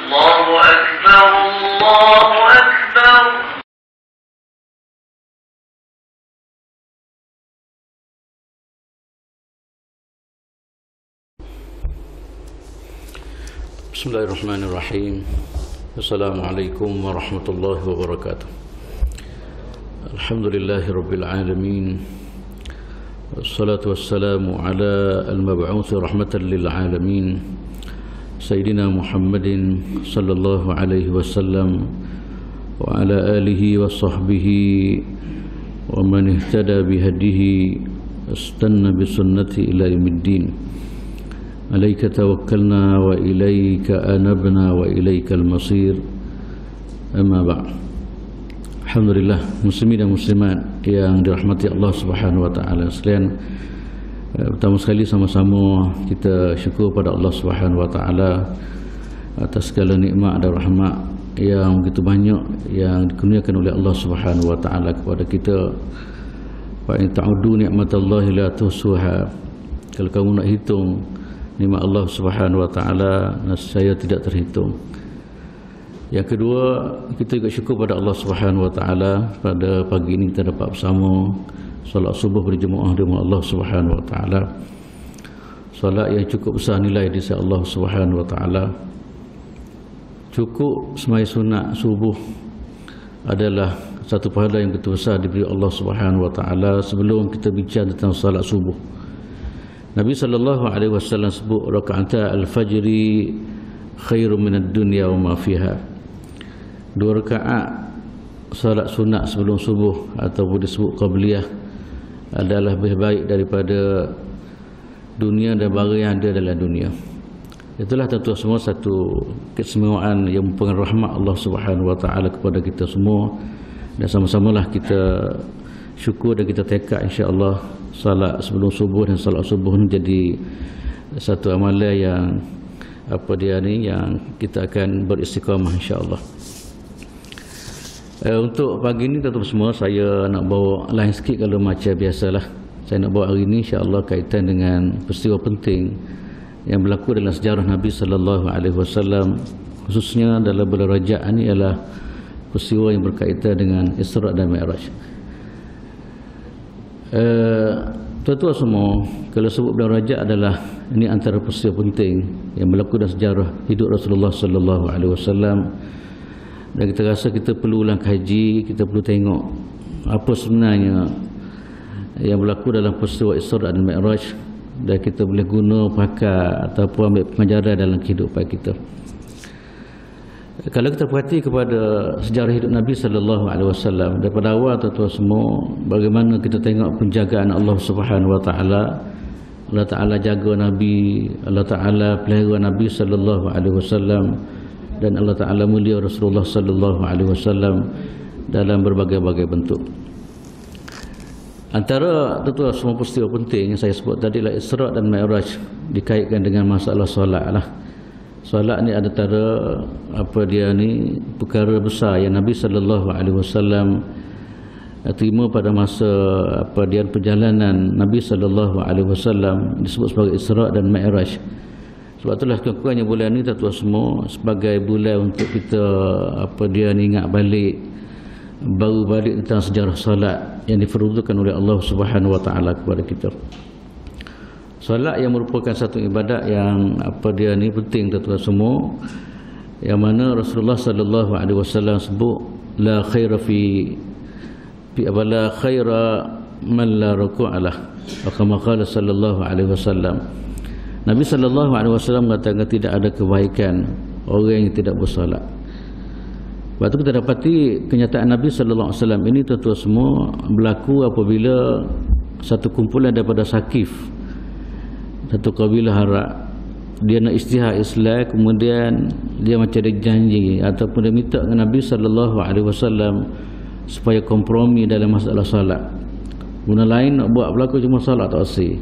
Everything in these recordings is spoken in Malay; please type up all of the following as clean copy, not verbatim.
الله أكبر الله أكبر. Bismillahirrahmanirrahim. Assalamualaikum warahmatullahi wabarakatuh. Alhamdulillahi rabbil alamin. Wassalatu wassalamu ala al-mab'uthi rahmatan lil alamin, Sayyidina Muhammadin sallallahu alaihi wasallam wa ala alihi wa sahbihi wa man ihtada bihadihi istanna bisunnati ila yaumiddin. Alaika tawakkalna wa ilaika anabna wa ilaikal masir. Amma ba'd. Alhamdulillah, muslimin dan muslimat yang dirahmati Allah Subhanahu wa taala sekalian. Pertama sekali sama-sama kita syukur pada Allah Subhanahu wa taala atas segala nikmat dan rahmat yang begitu banyak yang dikurniakan oleh Allah Subhanahu wa taala kepada kita. Wa in ta'udu ni'matallahi la tuhsuha. Kalau kamu nak hitung nikmat Allah Subhanahu wa taala, saya tidak terhitung. Yang kedua, kita juga syukur pada Allah Subhanahu wa taala pada pagi ini kita dapat bersama solat subuh berjemaah di rumah Allah Subhanahu wa taala. Solat yang cukup besar nilai di sisi Allah Subhanahu wa taala. Cukup sembahyang sunat subuh adalah satu pahala yang begitu besar diberi Allah Subhanahu wa taala. Sebelum kita bincang tentang solat subuh, Nabi sallallahu alaihi wasallam sebut rakaat al-fajri khairum minad dunya wa ma fiha. 2 rakaat salat sunat sebelum subuh ataupun disebut qabliyah adalah lebih baik daripada dunia dan barang yang ada dalam dunia. Itulah tentu semua satu keistimewaan yang mempengaruhi rahmat Allah Subhanahu wa taala kepada kita semua, dan sama-samalah kita syukur dan kita tekad insya-Allah salat sebelum subuh dan salat subuh ini jadi satu amalan yang yang kita akan beristiqamah insya-Allah. Untuk pagi ini tentu semua saya nak bawa lain sikit kalau macam biasalah. Saya nak bawa hari ini insya-Allah kaitan dengan peristiwa penting yang berlaku dalam sejarah Nabi sallallahu alaihi wasallam, khususnya dalam bulan Rajab ini ialah peristiwa yang berkaitan dengan Isra dan Mi'raj. Tuan-tuan semua, kalau sebut bulan Rajab adalah ini antara peristiwa penting yang berlaku dalam sejarah hidup Rasulullah sallallahu alaihi wasallam. Dan kita rasa kita perlu ulang kaji, kita perlu tengok apa sebenarnya yang berlaku dalam peristiwa Isra dan Mi'raj, dan kita boleh guna pakai ataupun ambil pengajaran dalam kehidupan kita. Kalau kita perhati kepada sejarah hidup Nabi sallallahu alaihi wasallam daripada awal, tuan-tuan semua, bagaimana kita tengok penjagaan Allah Subhanahu wa taala. Allah Taala jaga Nabi, Allah Taala pelihara Nabi sallallahu alaihi wasallam, dan Allah Ta'ala mulia Rasulullah sallallahu alaihi wasallam dalam berbagai-bagai bentuk. Antara tentu semua peristiwa penting yang saya sebut tadi lah Isra dan Mi'raj dikaitkan dengan masalah solat lah. Solat ni antara perkara besar yang Nabi sallallahu alaihi wasallam terima pada masa perjalanan Nabi sallallahu alaihi wasallam, disebut sebagai Isra dan Mi'raj. Sebab itulah kekurangannya bulan ni tuan-tuan semua sebagai bulan untuk kita ingat balik, baru balik tentang sejarah solat yang difardukan oleh Allah Subhanahu wa taala kepada kita. Solat yang merupakan satu ibadat yang penting tuan-tuan semua, yang mana Rasulullah sallallahu alaihi wasallam sebut la khaira fi la khaira man la ruku'alah, kama qala sallallahu alaihi wasallam. Nabi sallallahu alaihi wasallam mengatakan tidak ada kebaikan orang yang tidak bersolat. Lepas tu kita dapati kenyataan Nabi sallallahu alaihi wasallam ini tuan-tuan semua berlaku apabila satu kumpulan daripada Sakif, satu kabilah Arab, dia nak istihad Islam, kemudian dia macam ada janji ataupun dia minta dengan Nabi sallallahu alaihi wasallam supaya kompromi dalam masalah solat. Guna lain nak buat berlaku cuma solat tak asih.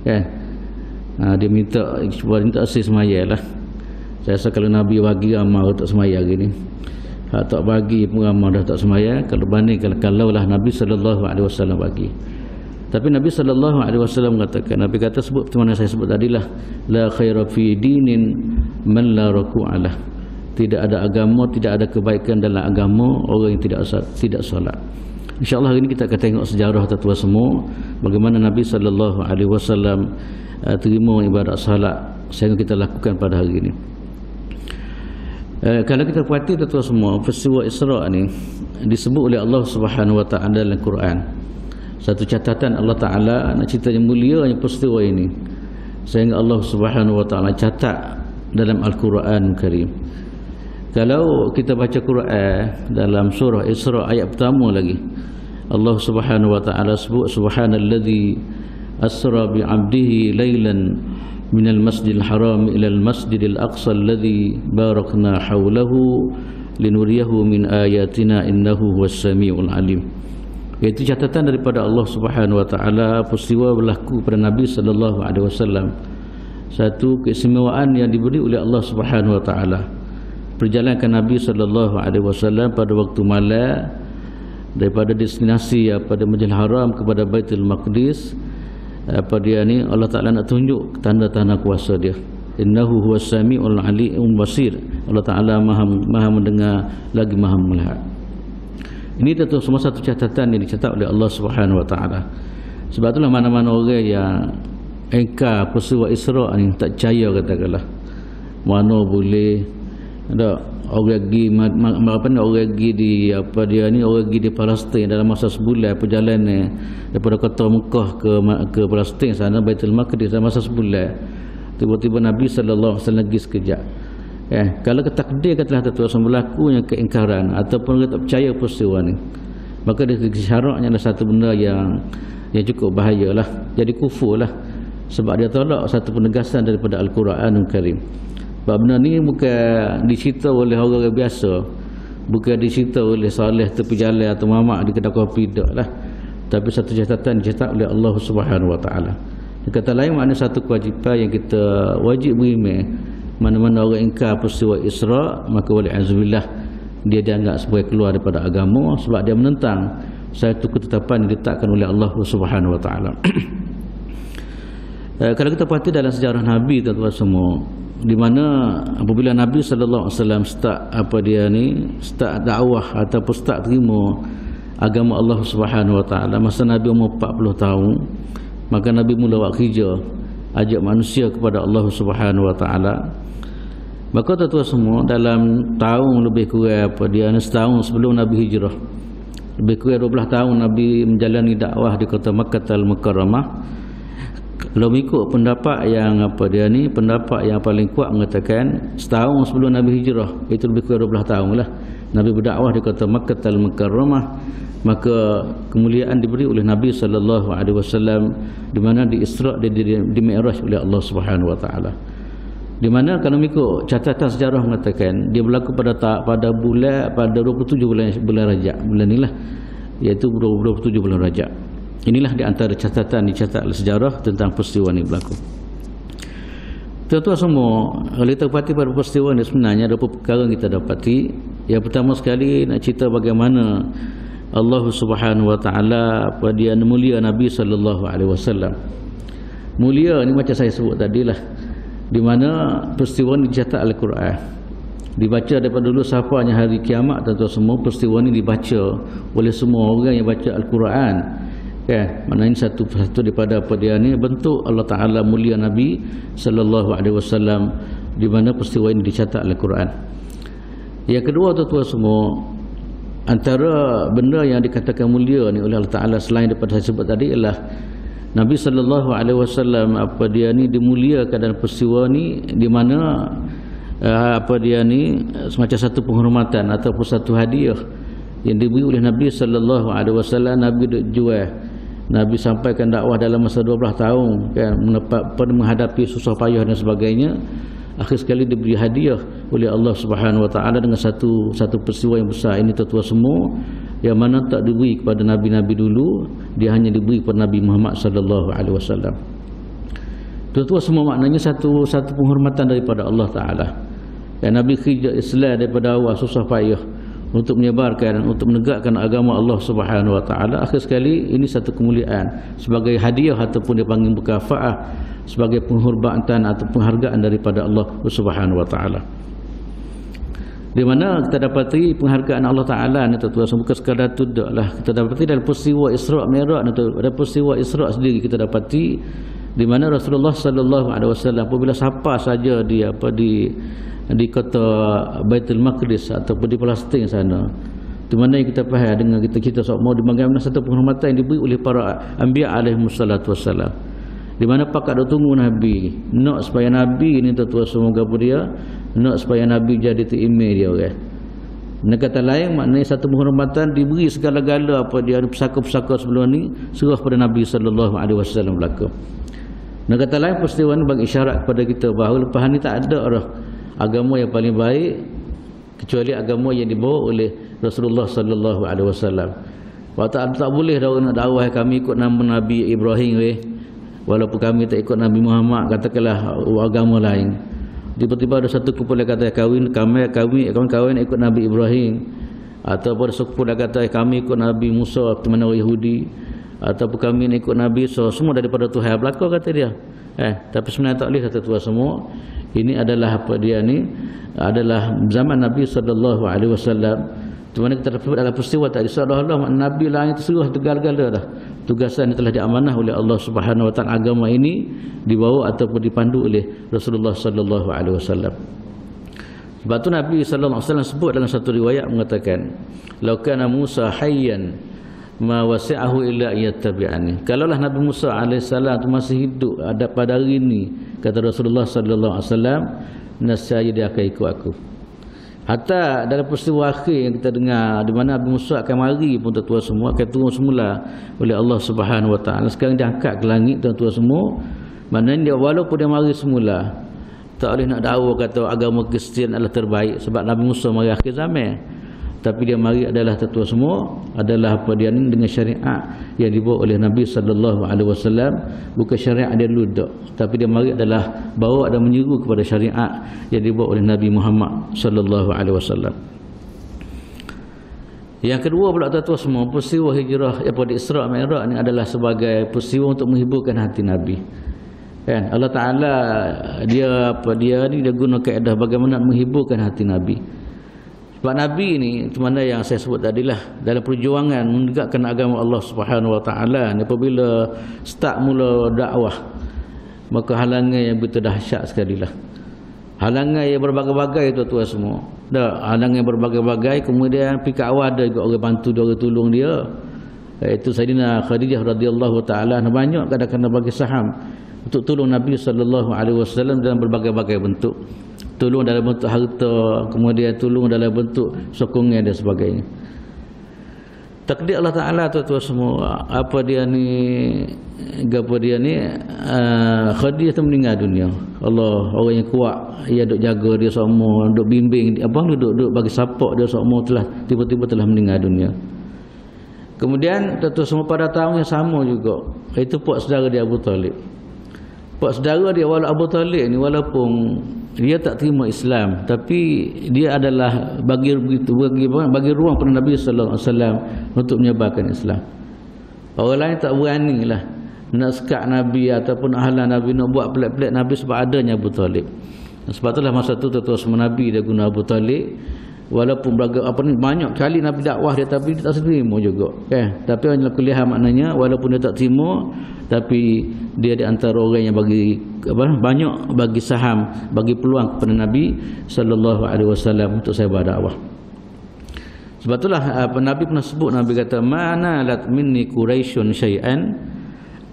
Kan? Dia minta asih semaya lah. Saya rasa kalau Nabi bagi amal tak semaya hari ni, tak bagi pun amal dah tak semaya. Kalau banding kalau lah Nabi sallallahu alaihi wasallam bagi. Tapi Nabi sallallahu alaihi wasallam mengatakan, Nabi kata sebut seperti mana saya sebut tadilah, la khaira fi dinin man la ruku'alah. tidak ada agama, tidak ada kebaikan dalam agama orang yang tidak solat. InsyaAllah hari ini kita akan tengok sejarah tuan-tuan semua, bagaimana Nabi SAW terima ibadat salat sehingga kita lakukan pada hari ini. Kalau kita perhati tuan-tuan semua, peristiwa Isra' ni disebut oleh Allah Subhanahu Wa Ta'ala dalam Quran. Satu catatan Allah Ta'ala nak cerita yang mulia yang peristiwa ini, sehingga Allah Subhanahu Wa Ta'ala catat dalam Al-Quran Karim. Kalau kita baca Quran dalam surah Isra' ayat pertama lagi, Allah Subhanahu Wa Ta'ala sebut subhanalladzi asra bi 'abdihi lailan minal masjidil haram ilal masjidil aqsa alladzi barakna hawlahu linuriyahu min ayatina innahu huwas samiul alim. Itu catatan daripada Allah Subhanahu Wa Ta'ala peristiwa berlaku pada Nabi sallallahu alaihi wasallam. Satu keistimewaan yang diberi oleh Allah Subhanahu Wa Ta'ala. Perjalankan Nabi sallallahu alaihi wasallam pada waktu malam daripada destinasi pada Masjidil Haram kepada Baitul Maqdis. Apa dia ni, Allah Ta'ala nak tunjuk tanda-tanda kuasa dia. Innahu huwas samiul alim basir. Allah Ta'ala maha mendengar lagi maha melihat. Ini tentu semua satu catatan yang dicatat oleh Allah Subhanahu Wa Ta'ala. Sebab itulah mana-mana orang yang engkar peristiwa Isra' ni, tak percaya katakanlah, mana boleh ada orang pergi di orang pergi di Palestin dalam masa sebulan perjalanan daripada kota Mekah ke Palestin sana Baitul Maqdis dalam masa sebulan. Tiba-tiba Nabi sallallahu alaihi wasallam pergi sekejap. Kalau ketakdir katalah tuan-tuan berlakunya keingkaran ataupun orang tak percaya peristiwa ni, maka dari segi syaraknya adalah satu benda yang cukup bahayalah, jadi kufurlah, sebab dia tolak satu penegasan daripada Al-Quranul Karim. Sebab benda ni bukan dicerita oleh orang biasa, bukan dicerita oleh soleh tepi jalan atau mamak di kedai kopi, tak lah. Tapi satu catatan dicatat oleh Allah Subhanahu Wa Ta'ala. Kata lain, makna satu kewajipan yang kita wajib beriman. Mana-mana orang ingkar peristiwa Isra', maka wali'azubillah dia dianggap sebagai keluar daripada agama, sebab dia menentang satu ketetapan yang ditetapkan oleh Allah Subhanahu Wa Ta'ala. Kalau kita perhati dalam sejarah Nabi tuan-tuan semua, di mana apabila Nabi sallallahu alaihi wasallam start dakwah ataupun start terima agama Allah Subhanahu Wa Ta'ala, masa Nabi umur 40 tahun, maka Nabi mula buat kerja ajak manusia kepada Allah Subhanahu Wa Ta'ala. Maka tuan-tuan semua, dalam tahun lebih kurang setahun sebelum Nabi hijrah, lebih kurang 12 tahun Nabi menjalani dakwah di kota Makkah Al-Mukarramah. Kalau ikut pendapat yang pendapat yang paling kuat mengatakan setahun sebelum Nabi hijrah, itu lebih kurang 12 tahun lah Nabi berdakwah di kota Makkah Al-Mukarramah. Maka kemuliaan diberi oleh Nabi sallallahu alaihi wasallam, di mana di Isra' di Mi'raj oleh Allah Subhanahu Wa Ta'ala. Di mana kalau ikut catatan sejarah mengatakan dia berlaku pada 27 bulan Rajab, bulan inilah, iaitu 27 bulan Rajab. Inilah di antara catatan dicatat oleh sejarah tentang peristiwa ini berlaku. Tuan-tuan semua, kalau kita perhati pada peristiwa ini, sebenarnya ada beberapa perkara yang kita dapati. Yang pertama sekali nak cerita bagaimana Allah Subhanahu Wa Ta'ala dia mulia Nabi sallallahu alaihi wasallam. Mulia ni macam saya sebut tadilah, di mana peristiwa ini dicatat Al-Quran, dibaca daripada dulu sampainya hari kiamat. Tuan-tuan semua, peristiwa ini dibaca oleh semua orang yang baca Al-Quran. Maknanya satu daripada bentuk Allah Ta'ala mulia Nabi sallallahu alaihi wasallam, di mana peristiwa ini dicatat oleh Quran. Yang kedua tuan-tuan semua, antara benda yang dikatakan mulia ni oleh Allah Ta'ala selain daripada saya sebut tadi ialah Nabi sallallahu alaihi wasallam dimuliakan dalam peristiwa ni, di mana semacam satu penghormatan ataupun satu hadiah yang diberi oleh Nabi sallallahu alaihi wasallam. Nabi duk jual, Nabi sampaikan dakwah dalam masa 12 tahun kan, menghadapi susah payah dan sebagainya. Akhir sekali diberi hadiah oleh Allah Subhanahu Wa Ta'ala dengan satu peristiwa yang besar ini tuan-tuan semua, yang mana tak diberi kepada nabi-nabi dulu, dia hanya diberi kepada Nabi Muhammad sallallahu alaihi wasallam. Tuan-tuan semua, maknanya satu penghormatan daripada Allah Ta'ala. Dan Nabi kerja Islam daripada awal susah payah untuk menyebarkan, untuk menegakkan agama Allah Subhanahu Wa Ta'ala. Akhir sekali ini satu kemuliaan sebagai hadiah ataupun dipanggil mukafaah, sebagai penghormatan atau penghargaan daripada Allah Subhanahu Wa Ta'ala. di mana kita dapati penghargaan Allah Ta'ala ni tuan-tuan, bukan sekadar tu dak lah. Kita dapati dalam peristiwa Isra' Mi'raj ni, ada peristiwa Isra' sendiri kita dapati di mana Rasulullah sallallahu alaihi wasallam apabila siapa saja di kota Baitul Maqdis ataupun di Palestin sana, di mana kita faham dengan kita semua di bagaimana satu penghormatan yang diberi oleh para anbiya alaihi wassalatu wassalam, di mana pakak dok tunggu Nabi, nak supaya Nabi ni tuan-tuan semoga dia nak supaya Nabi jadi email dia orang. Dengan kata lain, maknanya satu penghormatan diberi segala-gala apa dia ada pesaka-pesaka sebelum ni serah pada Nabi sallallahu alaihi wasallam belaka. Dengan kata lain, peristiwa ni bagi isyarat kepada kita bahawa lepas ni tak ada dah agama yang paling baik kecuali agama yang dibawa oleh Rasulullah sallallahu alaihi wasallam. Waktu tak boleh dah nak dakwah kami ikut nama Nabi Ibrahim walaupun kami tak ikut Nabi Muhammad, katakanlah agama lain. Tiba-tiba ada satu kumpulan kata kami ikut Nabi Ibrahim, atau pada kumpulan kata kami ikut Nabi Musa teman orang Yahudi, ataupun kami ikut Nabi Isa, semua daripada Tuhan belaka kata dia. Tapi sebenarnya tak boleh kata Tuhan semua. Ini adalah apa dia ni adalah zaman Nabi sallallahu alaihi wasallam. Di mana kita dapat dalam peristiwa tadi seolah-olah Nabi lain terseluruh segala-gala dah. Tugasan yang telah diamanah oleh Allah Subhanahu wa taala, agama ini dibawa ataupun dipandu oleh Rasulullah sallallahu alaihi wasallam. Sebab tu Nabi sallallahu alaihi wasallam sebut dalam satu riwayat mengatakan, "Lau kana Musa hayyan ma wasi'ahu illa yattabi'ani." Kalaulah Nabi Musa alaihissalam tu masih hidup ada pada hari ini, kata Rasulullah sallallahu alaihi wasallam, nescaya dia akan ikut aku. Hatta dalam peristiwa akhir yang kita dengar di mana Nabi Musa akan mari pun tuan-tuan semua akan turun semula oleh Allah Subhanahu wa taala. Sekarang dia angkat ke langit tuan-tuan semua. Maknanya dia walaupun dia mari semula tak boleh nak dakwa kata agama Kristian adalah terbaik sebab Nabi Musa mari akhir zaman. Tapi dia mari adalah tuan-tuan semua adalah apa dia ni dengan syariat yang dibawa oleh Nabi sallallahu alaihi wasallam, bukan syariat dia dulu dak, tapi dia mari adalah bawa dan menyeru kepada syariat yang dibawa oleh Nabi Muhammad sallallahu alaihi wasallam. Yang kedua pula tuan-tuan semua, peristiwa hijrah pada Isra' Mi'raj ni adalah sebagai peristiwa untuk menghiburkan hati Nabi. Kan Allah Taala dia guna kaedah bagaimana menghiburkan hati Nabi. Sebab Nabi ni mana yang saya sebut tadilah dalam perjuangan menegakkan agama Allah Subhanahu wa taala, apabila start mula dakwah maka halangan yang begitu dahsyat sekali lah. Halangan yang berbagai-bagai tuan-tuan semua. Halangan yang berbagai-bagai, kemudian pihak awal ada juga orang bantu dia, orang tolong dia. Iaitu Sayyidina Khadijah radhiyallahu taala banyak kadang-kadang bagi saham untuk tolong Nabi sallallahu alaihi wasallam dalam berbagai-bagai bentuk. Tolong dalam bentuk harta, kemudian tolong dalam bentuk sokongan dan sebagainya. Takdir Allah Ta'ala tuan-tuan semua, Khadijah tu meninggal dunia. Allah, orang yang kuat, ia duk jaga dia semua, duk bimbing, duk bagi support dia semua, tiba-tiba telah meninggal dunia. Kemudian tuan-tuan semua pada tahun yang sama juga, itu pak saudara dia Abu Talib. Pak saudara dia Abu Talib ni walaupun dia tak terima Islam, tapi dia adalah bagi ruang pada Nabi sallallahu alaihi wasallam untuk menyebarkan Islam. Orang lain tak beranilah nak sekat Nabi ataupun ahli Nabi nak buat pelik-pelik Nabi sebab adanya Abu Talib. Sebab itulah masa tu tuan-tuan semua Nabi dia guna Abu Talib. Walaupun banyak kali Nabi dakwah dia, tapi dia tak terima juga. Tapi yang kuliah maknanya walaupun dia tak terima, tapi dia di antara orang yang bagi banyak bagi saham, bagi peluang kepada Nabi sallallahu alaihi wasallam untuk saya berdakwah. Sebab itulah Nabi pernah sebut, Nabi kata mana lat minni quraisyun syai'an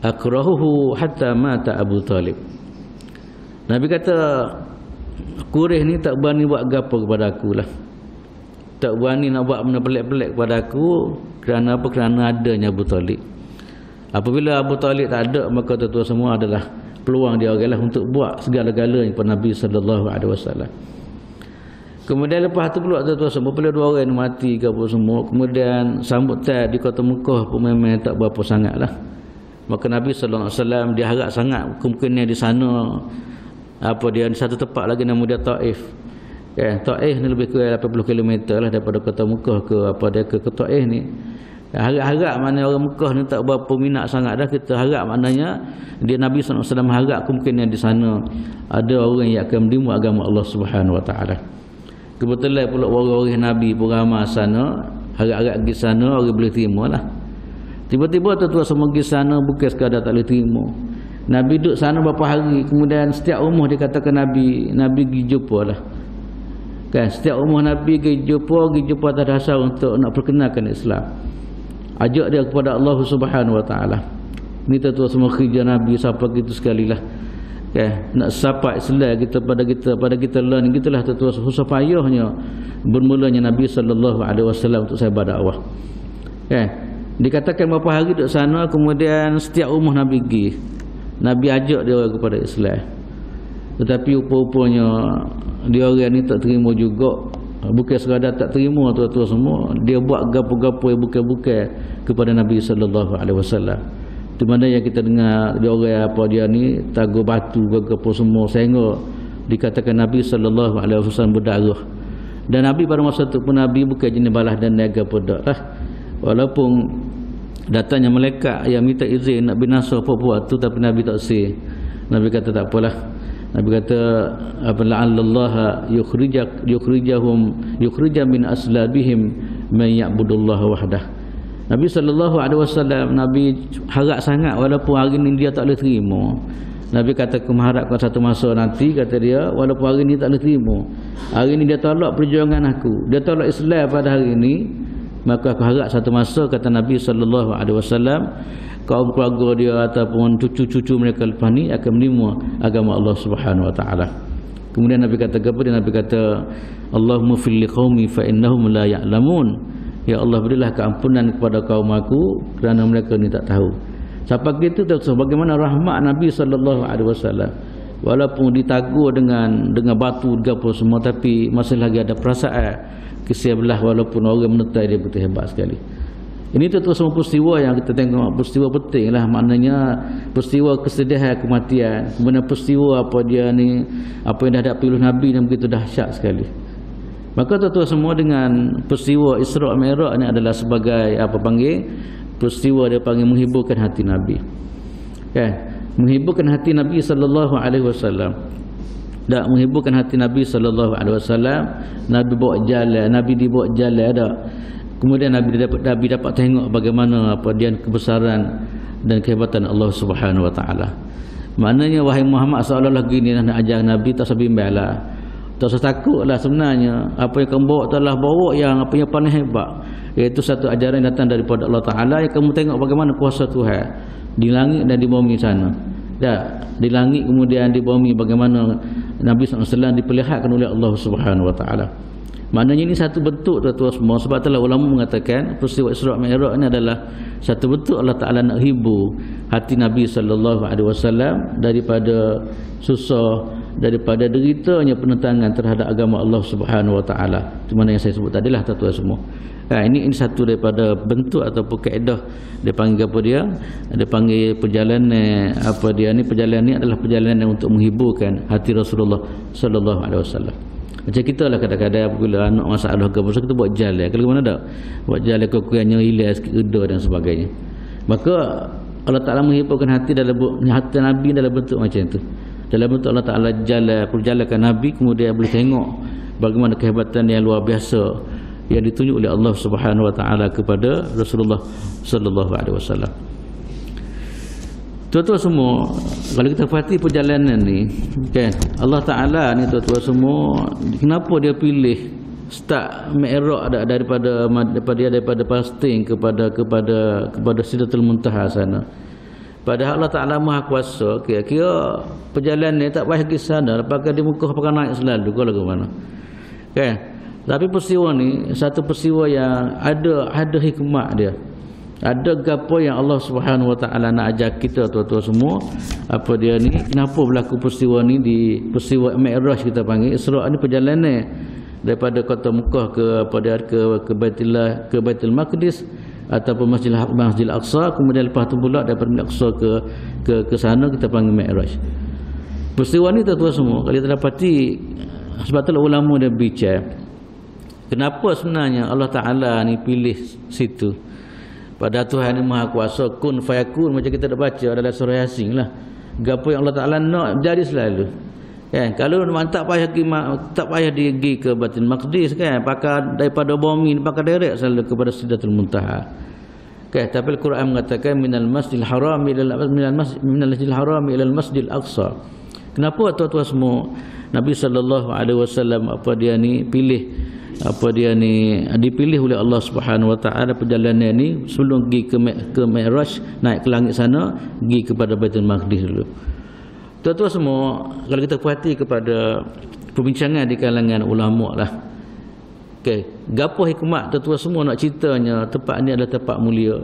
akrahuhu hatta mata Abu Talib. Nabi kata Quraisy ni tak berani buat gapo kepada aku lah. Tak berani nak buat benda pelik-pelik kepada aku. Kerana apa? Kerana adanya Abu Talib. Apabila Abu Talib tak ada, maka tuan-tuan semua adalah peluang dia adalah untuk buat segala-galanya kepada Nabi sallallahu alaihi wasallam. Kemudian lepas tu pula tuan-tuan semua, bila dua orang mati ke apa semua, kemudian sambutan di kota Mekah pun memang tak berapa sangatlah. Maka Nabi sallallahu alaihi wasallam dia harap sangat kemungkinan di sana di satu tempat lagi nama dia Taif. Taif ni lebih kurang 80 km lah daripada kota Mekah ke Taif ni. Harap mana orang Mekah ni tak berapa minat sangat dah. Kita harap maknanya dia Nabi SAW harap kemungkinan di sana ada orang yang akan mendimu agama Allah Subhanahu Wa Taala. Kebetulan pula waris Nabi pun ramai sana, harap-harap pergi sana orang boleh terima lah. Tiba-tiba tuan-tuan semua pergi sana bukan sekadar tak boleh terima. Nabi duduk sana berapa hari, kemudian setiap rumah dia katakan Nabi pergi jumpa lah. Kan, setiap rumah Nabi pergi jumpa atas dasar untuk nak perkenalkan Islam. Ajak dia kepada Allah Subhanahu Wa Taala. Ni tuan-tuan semua kerja Nabi sampai gitu sekali lah. Kan, nak sapa Islam pada kita learn gitulah tuan-tuan, susah payahnya bermulanya Nabi sallallahu alaihi wasallam untuk saya berdakwah. Kan? Dikatakan berapa hari duduk sana, kemudian setiap rumah Nabi pergi. Nabi ajak dia orang kepada Islam. Tetapi rupa-rupanya dia orang ni tak terima juga. Bukan sekadar tak terima tuan-tuan semua, dia buat gapo-gapo yang bukan-bukan kepada Nabi sallallahu alaihi wasallam. Di mana yang kita dengar dia orang apa dia ni tagur batu gapo semua sehingga dikatakan Nabi sallallahu alaihi wasallam berdarah. Dan Nabi pada masa itu pun Nabi bukan jenis balas dan niaga pada lah. Walaupun datangnya malaikat yang minta izin nak binasa apa-apa tu, tapi Nabi tak say. Nabi kata tak apalah. Nabi kata la'allallaha yukhrija min aslabihim man ya'budullaha wahdah. Nabi sallallahu alaihi wasallam Nabi harap sangat walaupun hari ni dia tak boleh terima. Nabi kata aku mengharapkan satu masa nanti, kata dia, walaupun hari ni tak boleh terima, hari ni dia tolak perjuangan aku, dia tolak Islam pada hari ni, maka aku harap satu masa, kata Nabi sallallahu alaihi wasallam, kaum keluarga dia ataupun cucu-cucu mereka lepas ni akan menerima agama Allah Subhanahu Wa Taala. Kemudian Nabi kata kepada Nabi kata, Allahumma fil liqaumi fa innahum la ya'lamun. Ya Allah, berilah keampunan kepada kaum aku kerana mereka ni tak tahu. Sampai gitu tu bagaimana rahmat Nabi sallallahu alaihi wasallam. Walaupun ditagur dengan batu gapo semua, tapi masih lagi ada perasaan kesih belah, walaupun orang menetai dia betul hebat sekali. Ini tu semua peristiwa yang kita tengok, peristiwa penting lah, maknanya peristiwa kesedihan kematian, kemudian peristiwa apa dia ni, apa yang dah hadapi oleh Nabi yang begitu dahsyat sekali. Maka tuan-tuan semua dengan peristiwa Isra' Mi'raj ni adalah sebagai apa panggil, peristiwa dia panggil menghiburkan hati Nabi. Kan? Menghiburkan hati Nabi sallallahu alaihi wasallam. Tak menghiburkan hati Nabi sallallahu alaihi wasallam, Nabi bawa jalan, Nabi dibawa jalan ada. Kemudian Nabi dapat tengok bagaimana apa dia kebesaran dan kehebatan Allah Subhanahu Wa Taala. Maknanya wahai Muhammad seolah-olah gini nak ajar Nabi, tak usah bimbanglah. Tak usah takutlah, sebenarnya apa yang kamu bawa telah bawa yang apa yang paling hebat, iaitu satu ajaran yang datang daripada Allah Taala, yang kamu tengok bagaimana kuasa Tuhan di langit dan di bumi sana. Di langit kemudian di bumi bagaimana Nabi SAW diperlihatkan oleh Allah Subhanahu Wa Taala. Maknanya ini satu bentuk tuan-tuan semua. Sebab itulah ulama mengatakan peristiwa Isra' Mi'raj ini adalah satu bentuk Allah Ta'ala nak hibur hati Nabi SAW daripada susah, daripada deritanya penentangan terhadap agama Allah Subhanahu Wa Ta'ala. Itu mana yang saya sebut tadilah tuan-tuan semua. Ini satu daripada bentuk ataupun kaedah dia panggil apa dia? Dia panggil perjalanan apa dia ni, perjalanan ni adalah perjalanan untuk menghiburkan hati Rasulullah sallallahu alaihi wasallam. Macam kita lah kadang-kadang bila anak masalah ke pasal kita buat jalan. Kalau mana tak buat jalan kurangnya hilang sikit reda dan sebagainya. Maka Allah Ta'ala menghiburkan hati hati Nabi dalam bentuk macam tu. Dalam bentuk Allah Ta'ala perjalankan Nabi, kemudian boleh tengok bagaimana kehebatan yang luar biasa yang ditunjuk oleh Allah Subhanahu Wa Taala kepada Rasulullah sallallahu alaihi wasallam. Tuan-tuan semua, kalau kita perhati perjalanan ni, kan, Allah Ta'ala ni tuan-tuan semua, kenapa dia pilih start Mi'raj daripada fasting kepada Sidratul Muntaha sana. Padahal Allah Ta'ala Maha Kuasa, kira-kira perjalanan ni tak payah pergi sana, pakai di muka pakai naik selalu kalau ke mana. Kan? Tapi peristiwa ni satu peristiwa yang ada hikmat dia. Ada gapo yang Allah Subhanahu Wa Taala nak ajar kita tuan-tuan semua. Apa dia ni? Kenapa berlaku peristiwa ni di peristiwa Mi'raj kita panggil. Isra' ni perjalanan daripada kota Mekah ke Baitul Maqdis ataupun Masjid Al-Aqsa, kemudian lepas tu pula daripada Al-Aqsa ke sana kita panggil Mi'raj. Peristiwa ni tuan-tuan semua kalau kita dapati, sebab itulah ulama dia bincang kenapa sebenarnya Allah Ta'ala ni pilih situ. Pada Tuhan yang Maha Kuasa, kun fayakun, macam kita dah baca adalah surah Yasin lah. Gapo yang Allah Ta'ala nak jadi selalu. Kan kalau memang tak payah pergi ke Baitul Maqdis kan, pakai daripada bumi pakai direct selalu kepada Sidratul Muntaha. Okay, tapi Al-Quran mengatakan minal masjidil haram ila masjidil aqsa. Kenapa tuan-tuan semua Nabi sallallahu alaihi wasallam dipilih oleh Allah Subhanahu wa taala perjalanan ni sebelum pergi ke Mi'raj, naik ke langit sana, pergi kepada Baitul Maqdis dulu. Tuan-tuan semua, kalau kita perhati kepada perbincangan di kalangan ulama lah. Okey, gapo hikmat tuan-tuan semua nak ceritanya tempat ni adalah tempat mulia.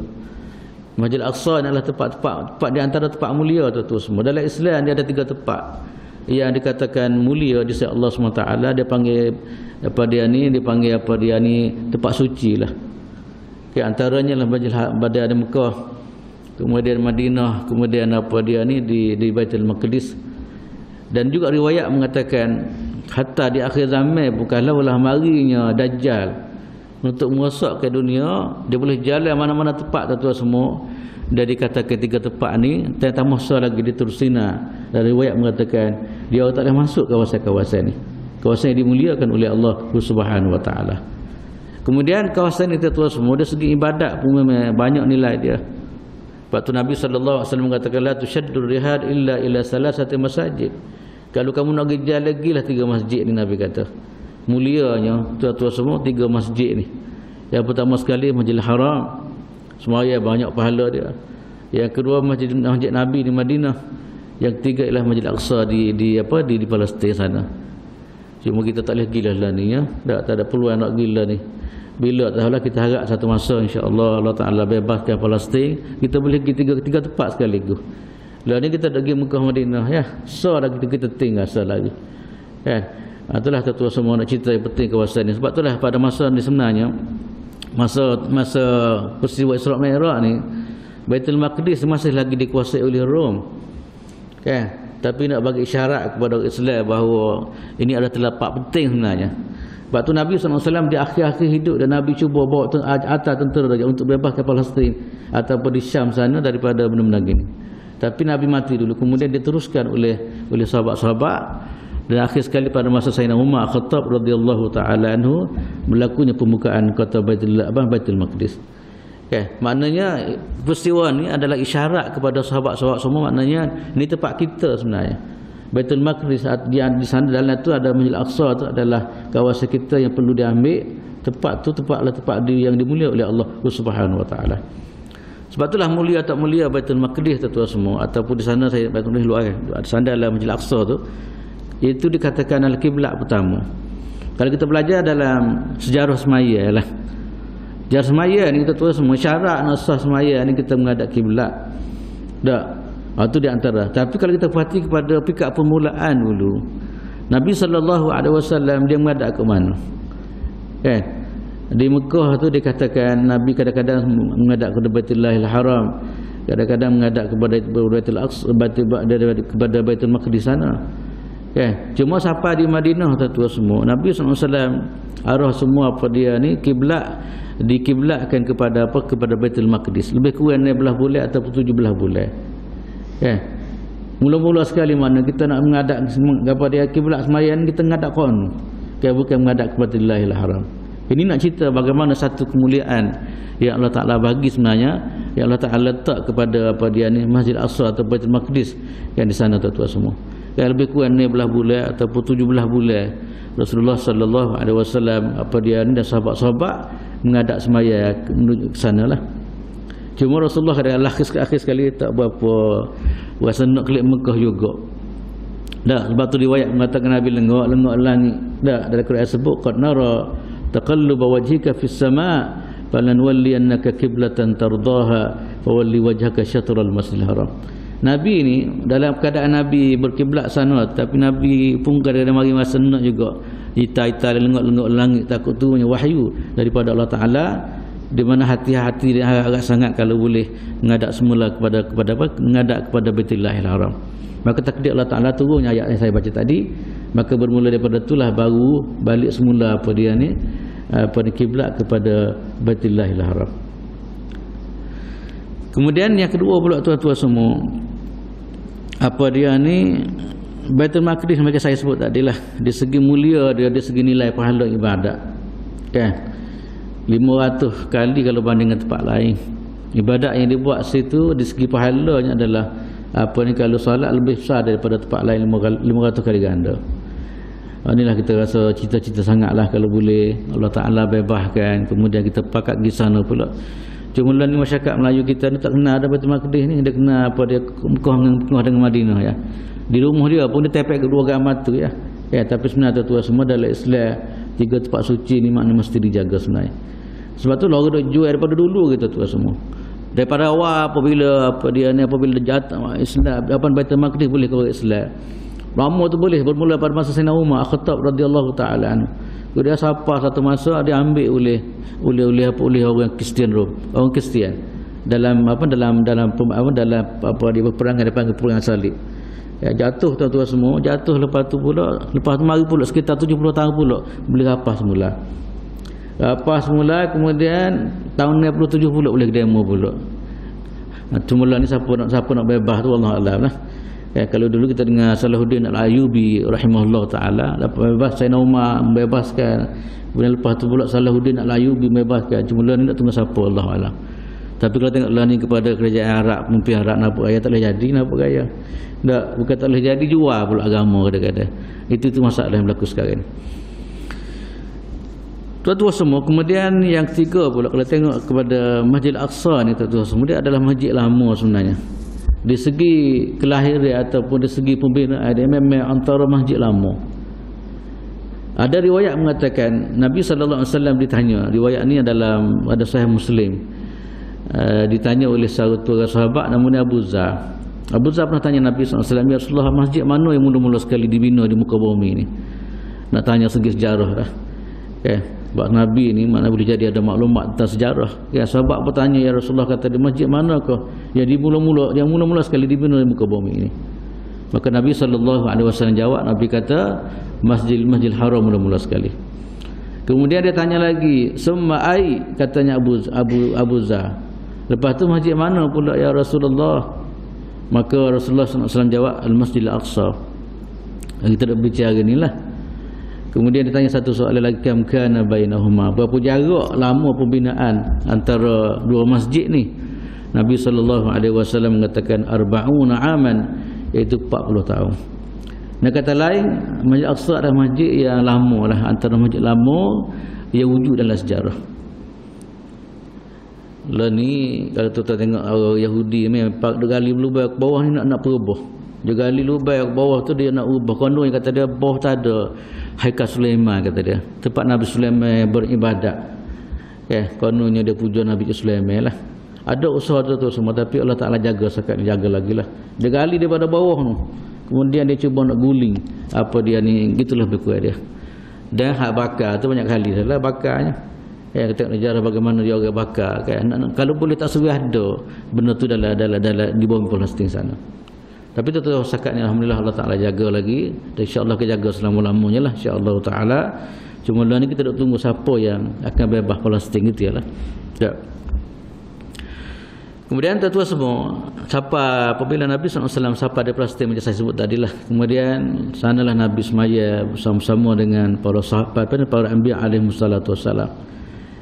Masjid Al-Aqsa adalah tempat di antara tempat mulia tuan-tuan semua. Dalam Islam dia ada 3 tempat yang dikatakan mulia di sisi Allah SWT. Dia panggil tempat suci lah. Okey, antaranya lah Badar Mekah, kemudian Madinah, kemudian di Baitul Maqdis. Dan juga riwayat mengatakan hatta di akhir zaman bukanlah marinya Dajjal untuk merosak ke dunia, dia boleh jalan mana-mana tempat tuan-tuan semua. Dan dikatakan 3 tempat ni tak masa lagi diterusina. Dan riwayat mengatakan dia tak boleh masuk kawasan-kawasan ni. Kawasan yang dimuliakan oleh Allah Subhanahu wa taala. Kemudian kawasan ni tuan-tuan semua dari segi ibadat pun banyak nilai dia. Sebab tu Nabi sallallahu alaihi wasallam mengatakan la tushaddur rihal illa ila salasati masajid. Kalau kamu nak pergi jalan lagi lah 3 masjid ni, Nabi kata. Mulianya tuan-tuan semua 3 masjid ni. Yang pertama sekali Masjidil Haram, semaya banyak pahala dia. Yang kedua Masjid Nabi di Madinah. Yang ketiga ialah Masjid Al-Aqsa di Palestin sana. Cuma kita tak boleh gila lah ni ya. Tak ada peluang nak gila ni. Bila tahulah kita harap satu masa insya-Allah Allah Taala bebaskan Palestin, kita boleh pergi 3 tempat sekaligus. Lah ni kita pergi Mekah Madinah ya. So dah kita tinggal lagi. Kan? Itulah tuan-tuan semua nak cerita yang penting kawasan ni. Sebab itulah pada masa ni sebenarnya masa peristiwa Isra' Mi'raj ni Baitul Maqdis masih lagi dikuasai oleh Rom. Kan? Tapi nak bagi isyarat kepada Islam bahawa ini adalah tempat penting sebenarnya. Sebab tu Nabi SAW di akhir-akhir hidup dan Nabi cuba bawa atas tentera untuk bebaskan Palestin ataupun di Syam sana daripada benda-benda gini. Tapi Nabi mati dulu, kemudian diteruskan oleh sahabat-sahabat. Dan akhir sekali pada masa Sayyidina Umar Khattab radhiyallahu taala anhu berlakunya pembukaan kota Baitul Maqdis. Okay. Maknanya peristiwa ni adalah isyarat kepada sahabat-sahabat semua, maknanya ini tempat kita sebenarnya. Baitul Maqdis di sana dalam tu ada Masjid Al-Aqsa, tu adalah kawasan kita yang perlu diambil. Tempat yang dimuliakan oleh Allah Subhanahu wa taala. Sebab itulah mulia tak mulia Baitul Maqdis tuan-tuan semua, ataupun di sana saya Baitul Maqdis luar di sana dalam Masjid Al-Aqsa tu, itu dikatakan al-kiblat pertama. Kalau kita belajar dalam sejarah semaya lah. Sejarah semaya ni tuan-tuan semua syarat nasah semaya ni kita menghadap kiblat. Tak. Itu di antara. Tapi kalau kita perhati kepada pikak permulaan dulu, Nabi sallallahu alaihi wasallam dia menghadap ke mana? Kan? Di Mekah tu dikatakan Nabi kadang-kadang menghadap ke Baitullahil Haram, kadang-kadang menghadap kepada Baitul Aqsa, kepada Baitul Maqdis sana. Okay. Cuma sampai di Madinah tuan-tuan semua, Nabi SAW arah semua dikiblatkan kepada Baitul Maqdis. Lebih kurang 16 bulan ataupun 17 bulan. Okay. Mula-mula sekali mana kita nak menghadap kepada kiblat semayan, kita menghadap kon. Okay, bukan menghadap kepada Baitullahil Haram. Ini nak cerita bagaimana satu kemuliaan yang Allah Ta'ala bagi sebenarnya, yang Allah Ta'ala letak kepada Masjid Al-Aqsa atau Baitul Maqdis yang di sana tuan-tuan semua. Yang lebih kurang 16 bulan ataupun 17 bulan Rasulullah sallallahu alaihi wasallam dan sahabat-sahabat menghadap semaya menuju ke sana lah. Cuma Rasulullah kadang akhir sekali tak berapa rasa nak klik Mekah juga. Dah sebab tu riwayat mengatakan Nabi lengok langit. Dah dalam Quran sebut qad nara taqalluba wajhika fis sama' falanwalliyannaka qiblatan tardaha fawalli wajhaka syatral masjidil haram. Nabi ni dalam keadaan Nabi berkiblat sana, tapi Nabi pun kadang-kadang mari masa nak juga ita-ita lengok langit, takut tu wahyu daripada Allah Taala, di mana hati-hati dia agak sangat kalau boleh menghadap semula kepada menghadap kepada Baitullahil Haram. Maka takdir Allah Taala turun ayat yang saya baca tadi, maka bermula daripada itulah baru balik semula pada kiblat kepada Baitullahil Haram. Kemudian yang kedua pula tuan-tuan semua, Baitul Maqdis macam saya sebut tadilah, di segi mulia dia, di segi nilai pahala ibadat kan 500 kali kalau banding dengan tempat lain. Ibadat yang dibuat situ di segi pahalanya adalah apa ni, kalau solat lebih besar daripada tempat lain 500 kali ganda. Inilah kita rasa cita-cita sangatlah kalau boleh Allah Ta'ala bebaskan, kemudian kita pakat pergi sana pula. Cuma ni masyarakat Melayu kita ni tak kenal ada Baitul Maqdis ni, dia kenal apa, dia Mekah dengan Madinah ya. Di rumah dia pun dia tepek kedua agama tu ya. Ya, tapi sebenarnya tuan semua dalam Islam 3 tempat suci ni makna mesti dijaga sebenarnya. Sebab tu lah orang duk jual daripada dulu kita tuan semua. Daripada awal apabila apabila jatuh Islam, apa Baitul Maqdis boleh ke Islam. Lama tu boleh bermula pada masa Sayyidina Umar Khattab radhiyallahu taala anhu. Dia sapa satu masa dia ambil oleh orang Kristian Rom, orang Kristian dalam dia berperang, dia panggil perang salib. Ya, jatuh tuan-tuan semua, jatuh lepas tu mari pula sekitar 70 tahun pula boleh rapas semula, kemudian tahun 97 pula boleh demo pula. Cuma ni siapa nak bebas tu Allah Alam lah. Ya, kalau dulu kita dengar Salahuddin Al-Ayyubi rahimahullah ta'ala dapat bebas, Sayyidina Umar membebaskan, kemudian lepas tu pula Salahuddin Al-Ayyubi membebaskan. Cuma ni nak tunggu siapa Allah Alam. Tapi kalau tengoklah ni kepada kerajaan Arab, pemimpin Arab nak gaya tak boleh jadi, nak gaya tak, bukan tak boleh jadi, jual pula agama kadang-kadang. Itu masalah yang berlaku sekarang. Tuan-tuan semua, kemudian yang ketiga pula kalau tengok kepada Masjid Al-Aqsa ni tuan-tuan semua, dia adalah masjid lama sebenarnya. Di segi kelahiran ataupun di segi pembinaan dia memang antara masjid lama. Ada riwayat mengatakan Nabi sallallahu alaihi wasallam ditanya, riwayat ni ada Sahih Muslim. Ditanya oleh satu sahabat namanya Abu Zar. Abu Zar pernah tanya Nabi sallallahu alaihi wasallam, "Ya Rasulullah, masjid mana yang mula-mula sekali dibina di muka bumi ni?" Nak tanya segi sejarah dah. Okay. Sebab Nabi ni mana boleh jadi ada maklumat tentang sejarah. Ya, sahabat bertanya, "Ya Rasulullah, kata di masjid manakah yang mula-mula sekali dibina di muka bumi ini?" Maka Nabi sallallahu alaihi wasallam jawab, Nabi kata Masjidil Haram mula-mula sekali. Kemudian dia tanya lagi, "Summa ai?" katanya Abu Zar. Lepas tu masjid mana pula ya Rasulullah? Maka Rasulullah sallallahu alaihi wasallam jawab, Al-Masjidil Aqsa. Kita dah bicara ni lah. Kemudian ditanya satu soalan lagi, kam kana bainahuma, berapa jarak lama pembinaan antara dua masjid ni? Nabi sallallahu alaihi wasallam mengatakan 40 aman, iaitu 40 tahun. Nak kata lain, Masjid Aqsa adalah masjid yang lama lah, antara masjid lama yang wujud dalam sejarah. Lah ni kalau tuan tengok orang Yahudi ni pak gali lubang ke bawah ni nak perubah. Dia gali lubang ke bawah tu dia nak ubah. Konon yang kata dia bawah tak ada Haikal Sulaiman, kata dia. Tempat Nabi Sulaiman beribadat. Kononnya dia puja Nabi Sulaiman lah. Ada usaha tu semua, tapi Allah Ta'ala jaga, sekat dia jaga lagi lah. Dia gali daripada bawah tu. Kemudian dia cuba nak guling apa dia ni, gitulah berkuat dia. Dan hak bakar tu banyak kali salah bakarnya. Kita tengok sejarah bagaimana dia orang bakar kan. Kalau boleh tak suruh ada benda tu dalam di bawah Palestin sana. Tapi tu sekat ni alhamdulillah Allah Ta'ala jaga lagi, dan insya-Allah kita jaga selama-lamanya lah insya-Allah Ta'ala. Cuma lah ni kita nak tunggu siapa yang akan bebas Palestin gitu ya lah. Ya. Kemudian tuan-tuan semua, siapa apabila Nabi SAW siapa dari Palestin macam saya sebut tadi lah. Kemudian sanalah Nabi semaya bersama-sama dengan para sahabat dan para anbiya alaihi wassalatu wassalam.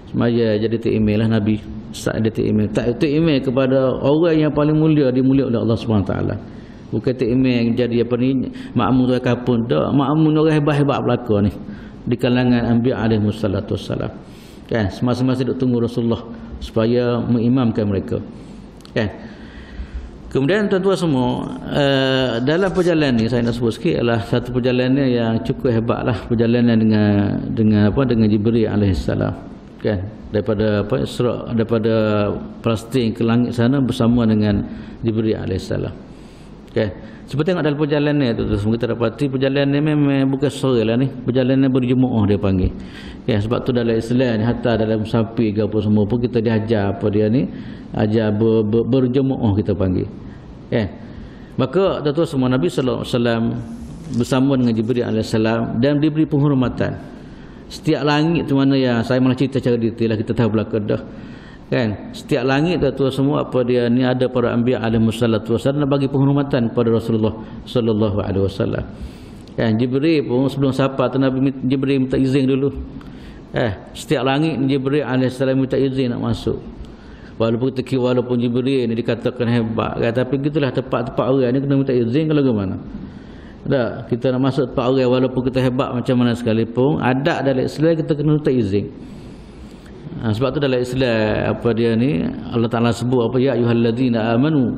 Semaya jadi email lah Nabi. Saat dia email, tak email kepada orang yang paling mulia, dimulia oleh Allah Subhanahu taala. Bukan email jadi apa ni makmum orang kapun dak, makmum orang hebat-hebat belaka ni di kalangan anbiya alaihi wassalatu wassalam. Kan semasa-masa duk tunggu Rasulullah supaya mengimamkan mereka. Kan. Kemudian tuan-tuan semua, dalam perjalanan ni saya nak sebut sikit adalah satu perjalanan yang cukup hebatlah, perjalanan dengan Jibril alaihissalam. Kan, daripada Isra, daripada Palestin ke langit sana bersama dengan Jibril alaihissalam. Okay. Seperti tengok dalam perjalanan tu kita dapati perjalanan memang bukan sore lah ni, perjalanan berjemaah dia panggil. Okay. Sebab tu dalam Islam ni, hatta dalam musafir ke apa semua pun kita diajar apa dia ni, ajar berjemaah kita panggil. Okay. Maka tuan-tuan semua, Nabi sallallahu alaihi wasallam bersama dengan Jibril alaihissalam dan diberi penghormatan. Setiap langit tu mana yang saya malah cerita secara detail lah, kita tahu belakang dah. Kan setiap langit tu semua apa dia ni ada para anbiya alaihi wassalatu wasallam nak bagi penghormatan kepada Rasulullah sallallahu alaihi wasallam. Kan Jibril pun sebelum sapa tu Nabi Jibril minta izin dulu. Setiap langit Jibril alaihi salam minta izin nak masuk. Walaupun Jibril ni dikatakan hebat kan, tapi gitulah tempat-tempat orang ni kena minta izin kalau bagaimana. Tak, kita nak masuk tempat orang walaupun kita hebat macam mana sekalipun, adab dalam Islam kita kena minta izin. Sebab tu dalam Islam apa dia ni Allah Taala sebut apa, ya ayyuhallazina amanu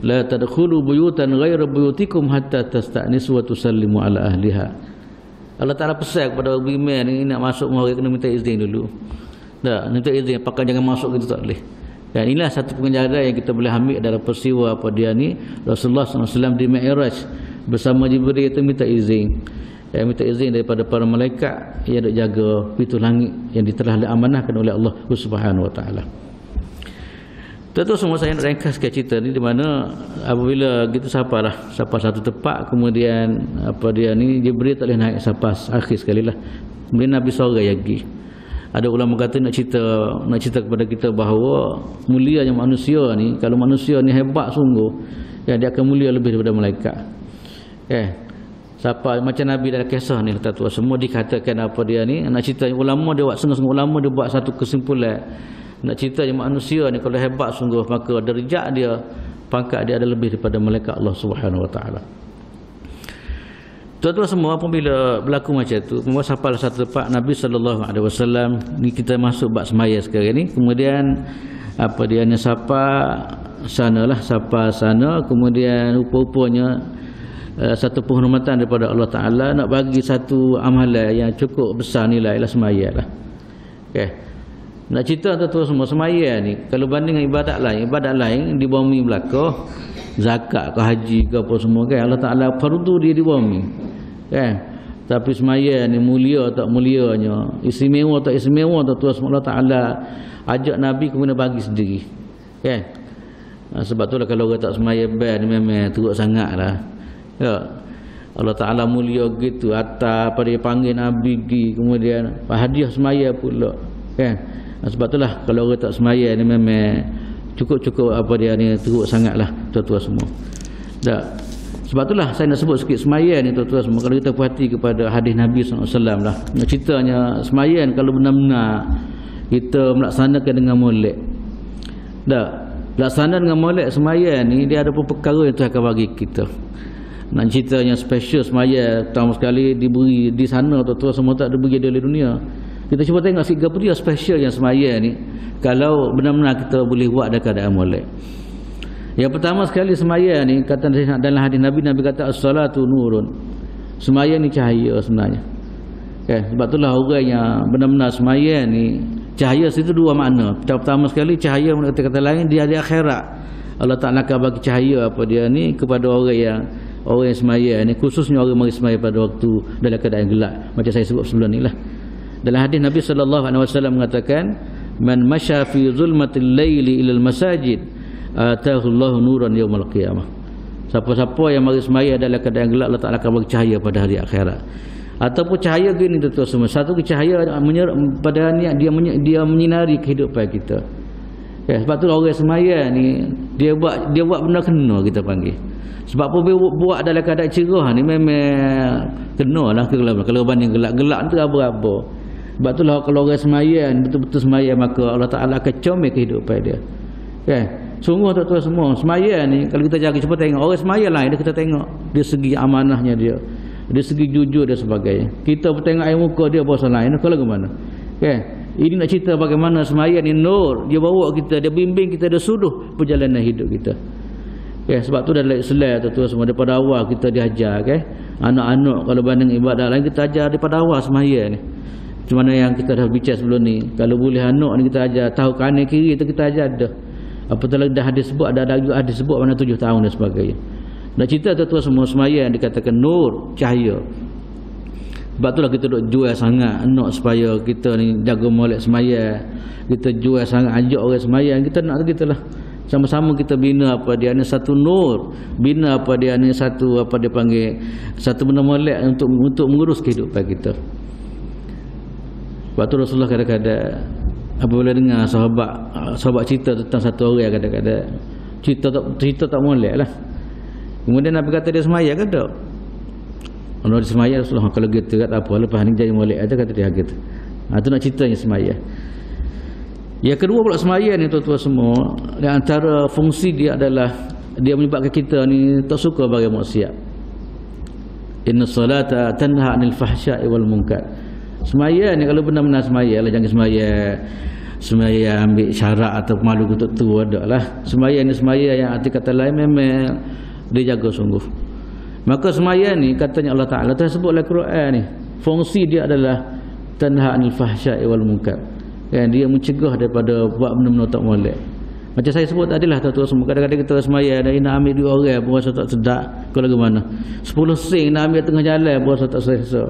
la tadkhulu buyutan ghayra buyutikum hatta tasta'nisu wa tusallimu ala ahliha. Allah Taala pesan kepada orang beriman ni nak masuk rumah orang kena minta izin dulu. Tak, minta izin, pakai jangan masuk gitu tak boleh. Dan inilah satu pengajaran yang kita boleh ambil dalam peristiwa apa dia ni Rasulullah SAW di Mi'raj bersama Jibril itu minta izin. Minta izin daripada para malaikat yang nak jaga pintu langit yang telah diamanahkan oleh Allah Subhanahu wa taala. Tentu semua saya nak ringkaskan cerita ni di mana apabila gitu sapa satu tempat, kemudian apa dia ni Jibril tak boleh naik sapa akhir sekali lah. Kemudian Nabi sorang lagi. Ada ulama kata nak cerita kepada kita bahawa mulianya manusia ni, kalau manusia ni hebat sungguh, ya dia akan mulia lebih daripada malaikat. Siapa macam Nabi dalam kisah ni tua semua dikatakan apa dia ni nak cerita ulama dia buat setengah ulama dia buat satu kesimpulan. Nak cerita manusia ni kalau hebat sungguh maka darjat dia, pangkat dia ada lebih daripada malaikat Allah Subhanahu wa taala. Tuan-tuan semua apabila berlaku macam tu, membuat sapalah satu tempat Nabi sallallahu alaihi wasallam ni, kita masuk bab semaya sekarang ni, kemudian apa dia ni sapa sana, kemudian rupa-rupanya satu penghormatan daripada Allah Ta'ala nak bagi satu amalan yang cukup besar nilai lah semaya lah. Nak cerita tu semua semaya ni kalau banding dengan ibadat lain di bumi belaka, zakat ke haji ke apa semua kan, Allah Ta'ala fardu dia di bumi kan. Tapi semaya ni mulia tak mulianya, istimewa tak istimewa tu Allah Ta'ala ajak Nabi kemudian bagi sendiri kan. Sebab tu lah kalau orang tak semaya ni memang teruk sangat lah. Ya, Allah Ta'ala mulia gitu atas pada dia panggil Nabi pergi, kemudian hadiah semaya pula kan. Sebab itulah kalau orang tak semaya ni memang cukup apa dia ni teruk sangatlah tuan-tuan semua. Tak. Sebab itulah saya nak sebut sikit semaya ni tuan-tuan semua. Kalau kita perhati kepada hadis Nabi SAW lah, ceritanya semaya ni kalau benar-benar kita melaksanakan dengan molek. Tak. Laksana dengan molek semaya ni dia ada perkara yang Tuhan akan bagi kita. Nak ceritanya special semaya pertama sekali diberi di sana tuan-tuan semua tak diberi di dunia. Kita cuba tengok figure dia special yang semaya ni kalau benar-benar kita boleh buat dalam keadaan molek. Yang pertama sekali semaya ni kata dalam hadis Nabi kata as-salatu nurun. Semaya ni cahaya sebenarnya. Sebab itulah orang yang benar-benar semaya ni cahaya situ dua makna. Pertama sekali cahaya kata lain dia di akhirat. Allah Ta'ala akan bagi cahaya apa dia ni kepada orang yang semaya ni, khususnya orang mari semaya pada waktu dalam keadaan gelap macam saya sebut sebelum ni lah. Dalam hadis Nabi sallallahu alaihi wasallam mengatakan man masya fi zulmatil laili ilal masajid atahu Allahu nuran yaumil qiyamah. Siapa-siapa yang mari semaya dalam keadaan gelap, Allah Ta'ala akan bagi cahaya pada hari akhirat. Ataupun cahaya gini tuan-tuan semua, satu cahaya pada niat dia menyinari kehidupan kita. Sebab tu orang semaya ni dia buat benda kena kita panggil. Sebab apa buat dalam keadaan cerah ni memang kena lah kalau banding gelap tu apa-apa. Sebab tu lah kalau orang semaya ni betul-betul semaya maka Allah Ta'ala akan comel kehidupan dia. Sungguh tuan-tuan semua semaya ni kalau kita jaga cuba tengok orang semaya lain dia kita tengok dia segi amanahnya dia, dari segi jujur dan sebagainya. Kita bertengok air muka dia bahasa lain kalau ke mana. Ini nak cerita bagaimana semaya ni nur, dia bawa kita, dia bimbing kita, dia suduh perjalanan hidup kita. Sebab tu dalam Islam tu semua daripada awal kita diajar anak-anak kalau banding ibadah lain kita ajar daripada awal semaya ni. Macam mana yang kita dah bincang sebelum ni, kalau boleh anak ni kita ajar tahu kanan kiri tu kita ajar dah. Apatah dah hadis sebut ada hadis sebut mana 7 tahun dan sebagainya. Nak cerita tu semua semaya yang dikatakan nur, cahaya. Sebab itulah kita duk jual sangat nak supaya kita ni jaga molek semaya. Kita jual sangat ajak orang semaya. Kita nak gitulah. Sama-sama kita bina apa dia ni satu nur, bina apa dia ni satu apa dia panggil satu benda molek untuk mengurus kehidupan kita. Waktu Rasulullah kadang-kadang apabila dengar sahabat sahabat cerita tentang satu orang kadang-kadang cerita tak molek lah. Kemudian Nabi kata dia semaya ke tak? Kalau dia semaya Rasulullah kalau gitu kata apa lepas ni jadi molek aja kata dia gitu. Tu nak ceritanya semaya. Yang kedua pula semaya ni tuan-tuan semua, di antara fungsi dia adalah dia menyebabkan kita ni tak suka bagi maksiat. Inna salata tanha 'anil fahsya'i wal munkar. Semaya ni kalau benar-benar semaya lah, jangan semaya ambil syarat atau malu untuk tu ada lah. Semaya ni semaya yang arti kata lain memang dia jaga sungguh. Maka semaya ni katanya Allah Ta'ala tersebut dalam Quran ni, fungsi dia adalah tanha 'anil fahsya'i wal munkar. Kan, dia mencegah daripada buat benda-benda tak molek. Macam saya sebut tadilah tuan-tuan semua, kadang-kadang kita semaya dah nak ambil 2 orang pun rasa tak sedap ke lagu mana. 10 sen nak ambil tengah jalan pun rasa tak selesa.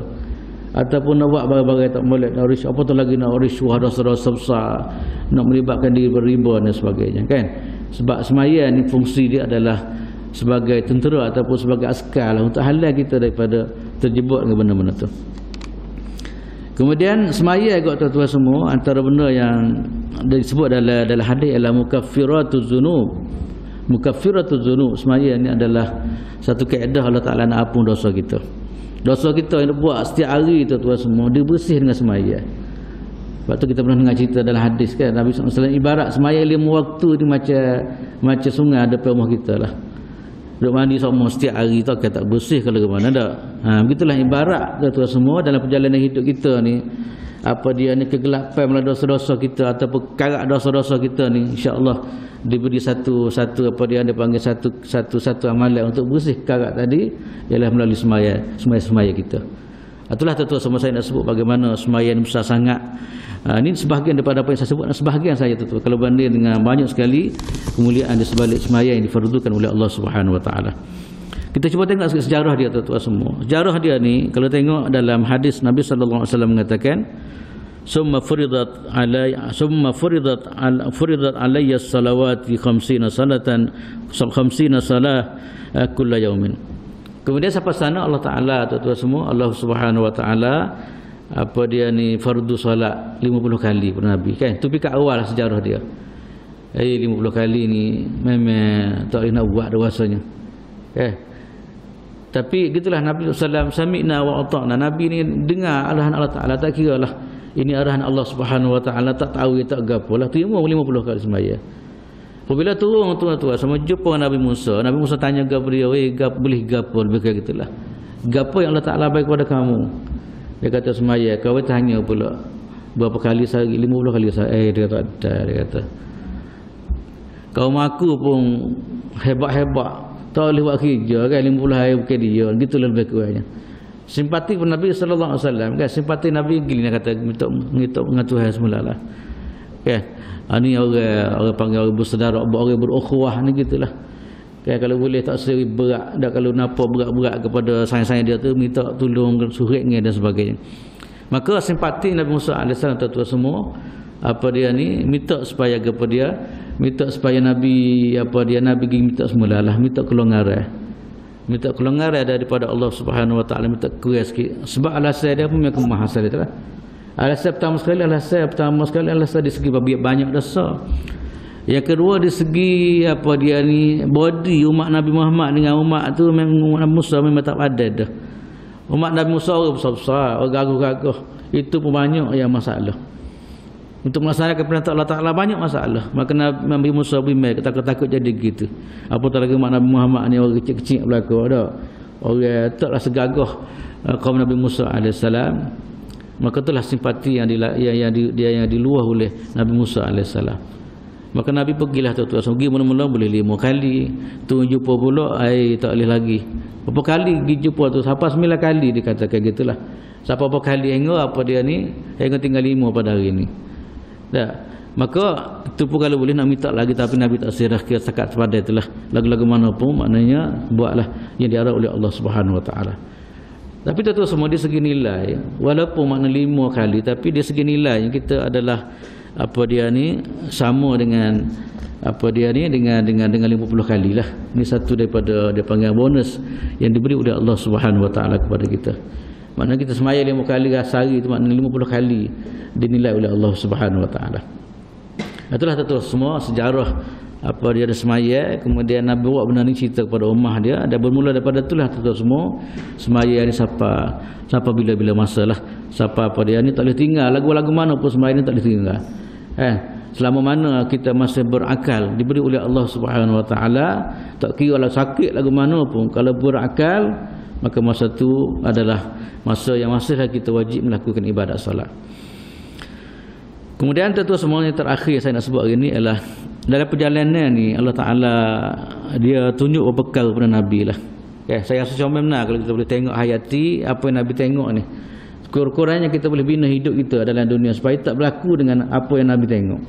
Ataupun nak buat barang-barang tak molek, nak risau apa tu lagi, nak risau dosa-dosa besar, nak melibatkan diri beriba dan sebagainya kan. Sebab semaya ni fungsi dia adalah sebagai tentera ataupun sebagai askar lah untuk halang kita daripada terjebak dengan benda-benda tu. Kemudian semaya juga tuan-tuan semua, antara benda yang disebut dalam hadis adalah mukaffiratuz dzunub. Mukaffiratuz dzunub, semaya ni adalah satu kaedah Allah Taala nak ampun dosa kita. Dosa kita yang buat setiap hari tuan-tuan semua dia bersih dengan semaya. Sebab tu kita pernah dengar cerita dalam hadis kan, Nabi SAW ibarat semaya 5 waktu ni macam sungai depan rumah kita lah. Duk mandi semua setiap hari tak kata bersih kalau ke mana dak. Begitulah ibarat tuan-tuan semua dalam perjalanan hidup kita ni, apa dia ni kegelapan melalui dosa-dosa kita ataupun karat dosa-dosa kita ni, insya-Allah diberi satu apa dia panggil satu amalan untuk bersih karat tadi ialah melalui semaya kita. Itulah tuan-tuan semua saya nak sebut bagaimana semaya ni besar sangat. Ini sebahagian daripada apa yang saya sebut, sebahagian saja tuan-tuan. Kalau banding dengan banyak sekali kemuliaan di sebalik semaya yang difardukan oleh Allah Subhanahu Wa Taala. Kita cuba tengok sejarah dia tuan-tuan semua. Sejarah dia ni kalau tengok dalam hadis Nabi sallallahu alaihi wasallam mengatakan summa furidat alayya salawati 50 salatan 50 salah kulla yaumin. Kemudian sampai sana Allah Taala tuan-tuan semua, Allah Subhanahu Wa Taala apa dia ni fardu solat 50 kali per Nabi kan. Tu pikat awal sejarah dia. 50 kali ni memang tak boleh nak buat rasanya. Tapi gitulah Nabi sallallahu alaihi wasallam sami'na wa ata'na. Nabi ni dengar arahan Allah Taala, tak kiralah ini arahan Allah Subhanahu Wa Taala, tak tahu tak gapolah, terima 50 kali sembahyang. Apabila turun tuan-tuan sama jumpa Nabi Musa tanya kepada dia, boleh gapo lebih kayak gitulah. Gapo yang Allah Taala bagi kepada kamu? Dia kata semaya. Kau tanya pula berapa kali sehari? 50 kali sehari. Dia kata ada. Dia kata kau maku pun hebat-hebat, tak boleh buat kerja kan 50 hari bukan dia. Gitulah lebih kurangnya. Simpati pun Nabi sallallahu alaihi wasallam kan, simpati Nabi gini kata minta dengan Tuhan semulalah. Kan? Ini orang panggil orang bersaudara, orang berukhuwah ni gitulah. Kan, kalau boleh tak seri berat, dak kalau nampak berat-berat kepada sayang-sayang dia tu minta tolong suritnya dan sebagainya. Maka simpati Nabi Musa alaihi salam tuan-tuan semua, apa dia ni minta supaya kepada dia, minta supaya Nabi minta semulalah, minta kelonggaran. Minta kelonggaran daripada Allah Subhanahu Wa Taala, minta kuat sikit. Sebab alasan dia pun memang mahasal itulah. Alasan pertama sekali alasan di segi banyak dosa. Yang kedua di segi apa dia ni body umat Nabi Muhammad dengan umat tu memang Nabi Musa memang tak padan dah. Umat Nabi Musa orang besar-besar, orang gagah-gagah. Itu pun banyak yang masalah. Untuk melaksanakan perintah Allah Taala banyak masalah. Maka Nabi Musa bimbang takut jadi gitu. Apatah lagi umat Nabi Muhammad ni orang kecil-kecil belaka dak. Orang taklah segagah kaum Nabi Musa alaihi salam. Maka itulah simpati yang diluah oleh Nabi Musa alaihi salam. Maka Nabi pergilah tuan-tuan, pergi mula-mula boleh 5 kali, tu jumpa pula tak boleh lagi. Berapa kali pergi jumpa tu? Sampai 9 kali dikatakan gitulah. Sampai berapa kali hingga apa dia ni? Hingga tinggal 5 pada hari ni. Dah. Maka itu pun kalau boleh nak minta lagi, tapi Nabi tak sirah kira sekat sepadan itulah. Lagu-lagu mana pun maknanya buatlah yang diarah oleh Allah Subhanahu Wa Taala. Tapi tuan-tuan semua di segi nilai, walaupun makna 5 kali, tapi di segi nilai kita adalah apa dia ni sama dengan apa dia ni dengan 50 kali lah. Ini satu daripada dia panggil bonus yang diberi oleh Allah Subhanahu Wa Taala kepada kita. Maknanya kita semaya 5 kali sehari itu maknanya 50 kali dinilai oleh Allah Subhanahu Wa Taala. Itulah tuan semua sejarah apa dia ada semaya, kemudian Nabi bawa benda ni cerita kepada ummah dia, dan bermula daripada itulah tuan semua semaya ni siapa bila-bila masalah, siapa apa dia ni tak boleh tinggal, lagu-lagu mana pun semaya ni tak boleh tinggal. Selama mana kita masih berakal, diberi oleh Allah Subhanahu Wa Taala, tak kira lah sakit lagu mana pun, kalau berakal maka masa tu adalah masa yang masihlah kita wajib melakukan ibadat solat. Kemudian tentu semuanya terakhir saya nak sebut hari ni adalah dalam perjalanan ni Allah Ta'ala dia tunjuk bekal kepada Nabi lah. Saya rasa comel benar kalau kita boleh tengok hayati apa yang Nabi tengok ni. Kurang-kurangnya kita boleh bina hidup kita dalam dunia supaya tak berlaku dengan apa yang Nabi tengok.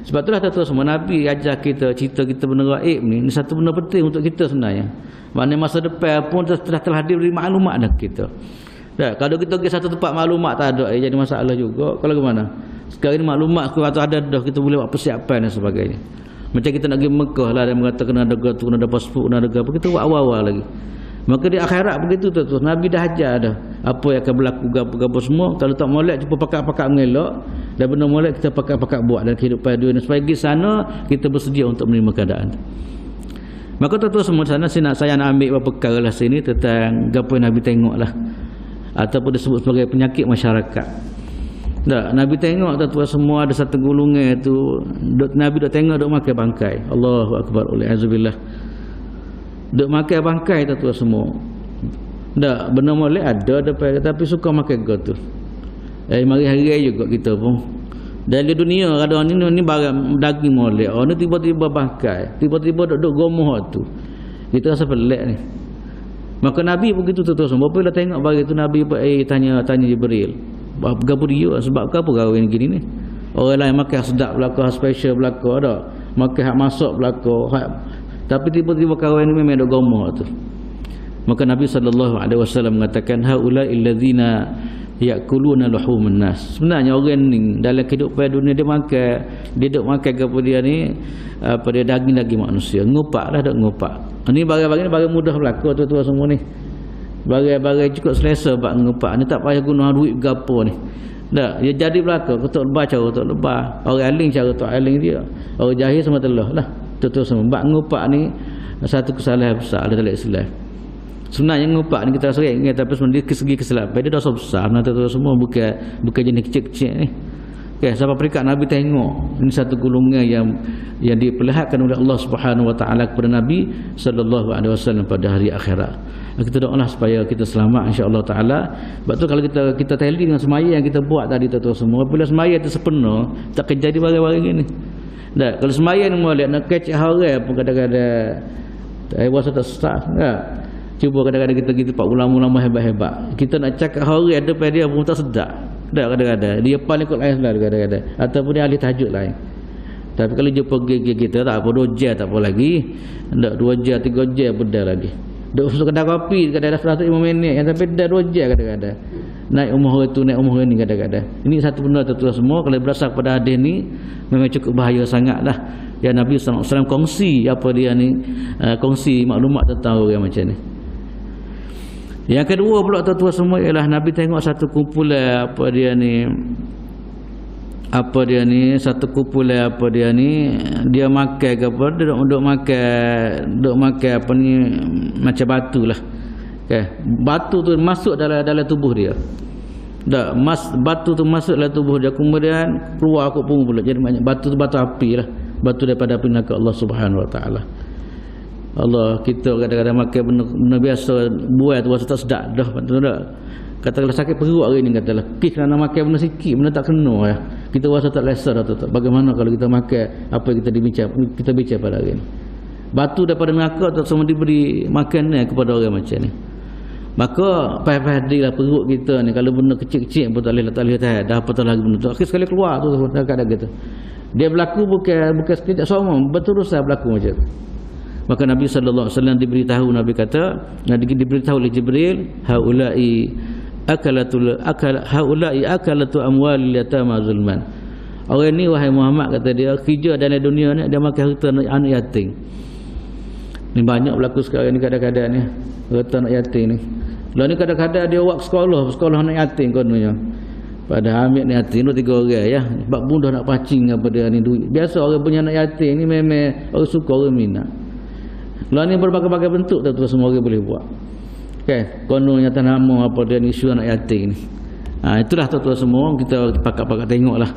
Sebab itulah tentu semua Nabi ajar kita, cerita kita benda gaib ni satu benda penting untuk kita sebenarnya. Maknanya masa depan pun telah diberi maklumat dah kita. Kalau kita pergi satu tempat maklumat tak ada, jadi masalah juga. Kalau ke mana? Sekarang ni maklumat atau ada dah, kita boleh buat persiapan dan sebagainya. Macam kita nak pergi Mekah lah, dia mengata kena ada tu, kena ada pasport, kena ada apa, kita buat awal-awal lagi. Maka di akhirat begitu tu, Nabi dah ajar dah apa yang akan berlaku, apa semua. Kalau tak molek jumpa pakak-pakak mengelak, dan benda molek kita pakak-pakak buat dalam kehidupan dunia. Supaya pergi sana kita bersedia untuk menerima keadaan. Maka tu semua sana saya nak ambil beberapa perkara lah sini tentang apa yang Nabi tengok lah, ataupun disebut sebagai penyakit masyarakat. Nabi tengok tuan semua ada satu gulungan tu Nabi dah tengok duk makan bangkai. Allahu akbar, auzubillah. Duk makan bangkai tuan semua. Benda molek ada tapi suka makan gitu. Mari-hari juga kita pun. Dalam dunia kadang ni barang daging molek. Ni tiba-tiba bangkai, tiba-tiba duk gomoh tu. Kita rasa pelik ni. Maka Nabi begitu terus. Bila tengok bagi tu Nabi tanya Jibril, gapo dia sebab apa kahwin gini ni? Orang lain makan sedap belaka, special belaka ada. Makan hak masak belaka, tapi tiba-tiba kahwin ni memang ada gomoh tu. Maka Nabi SAW mengatakan haula'il ladzina ya'kuluna luhumun nas. Sebenarnya orang ni dalam kehidupan dunia dia duk makan gapo dia ni, apa dia daging-daging manusia. Ngupaklah dak ngupak. Ni barang-barang ni barang mudah berlaku tuan-tuan semua ni. Barang-barang cukup selesa bab ngupak ni, tak payah guna duit gapo ni. Dia jadi berlaku, ketuk lebah cara ketuk lebah, orang aling cara ketuk aling dia. Orang jahil sama telah lah. Tuan-tuan semua bab ngupak ni satu kesalahan besar dalam Islam. Sebenarnya ngupak ni kita sering ingat, tapi sebenarnya segi kesilapan dia dosa besar. Tuan-tuan semua bukan jenis kecil-kecil ni. Sampai peringkat Nabi tengok ini satu golongan yang diperlihatkan oleh Allah Subhanahu Wa Taala kepada Nabi sallallahu alaihi wasallam pada hari akhirat. Kita doalah supaya kita selamat insya-Allah taala. Sebab tu kalau kita tally dengan semaya yang kita buat tadi tuan-tuan semua, bila semaya itu sepenuh tak akan jadi barang-barang gini. Kalau semaya ni molek nak kecek haram pun kadang-kadang rasa tak sah. Cuba kadang-kadang kita pergi tempat ulama-ulama hebat-hebat, kita nak cakap haram depan dia pun tak sedap. Kadang-kadang dia paling kot lain selalu kadang-kadang, ataupun dia ahli tahajud lain. Tapi kalau jumpa gigi kita tak apa, 2 jam tak apa lagi, 2 jam 3 jam pun dah lagi. Duk masuk kedai kopi kadang-kadang 5 minit yang sampai dah 2 jam kadang-kadang. Naik umur itu, naik umur ini kadang-kadang. Ini satu benda tuan-tuan semua, kalau berdasar pada hadis ni memang cukup bahaya sangatlah. Ya Nabi SAW kongsi apa dia ni, kongsi maklumat tentang orang macam ni. Yang kedua pula tuan-tuan semua ialah Nabi tengok satu kumpulan satu kumpulan dia makan ke apa, dia duk makan apa ni macam batu lah. Batu tu masuk dalam tubuh dia. Batu tu masuk dalam tubuh dia, kemudian keluar kot pun pula. Jadi banyak batu tu batu api lah. Batu daripada api neraka Allah Subhanahu Wa Taala. Allah, kita kadang-kadang makan benda biasa buat tu rasa tak sedap dah, betul tak? Katakanlah sakit perut hari ni, katalah pergi kerana makan benda sikit, benda tak kena ya. Kita rasa tak lesa dah tu. Bagaimana kalau kita makan apa yang kita bincang pada hari ni? Batu daripada neraka tu semua diberi makanan kepada orang macam ni. Maka payah-payah perut kita ni, kalau benda kecil-kecil pun tak boleh tahan. Dah apa tak lagi benda tu. Akhir sekali keluar tu kadang-kadang gitu. Dia berlaku bukan sekejap semua, berterusan berlaku macam tu. Maka Nabi sallallahu alaihi wasallam diberitahu, Nabi kata, diberitahu oleh Jibril, haula'i akalatu amwalil yatama zulman. Orang ni wahai Muhammad, kata dia, kerja dalam dunia ni dia makan harta anak yatim. Ni banyak berlaku sekarang ni kadang-kadang ni, harta anak yatim ni. Lah ni kadang-kadang dia buat sekolah anak yatim kononnya. Pada ambil ni yatim tu 3 orang ya. Sebab mudah nak pacing apa dia ni duit. Biasa orang punya anak yatim ni memang orang suka, orang minat. Kalau ni berbagai-bagai bentuk tu semua orang boleh buat. Kan? Kononnya atas nama apa dia ni isu anak yatim ni. Itulah tu semua kita pakat-pakat tengoklah.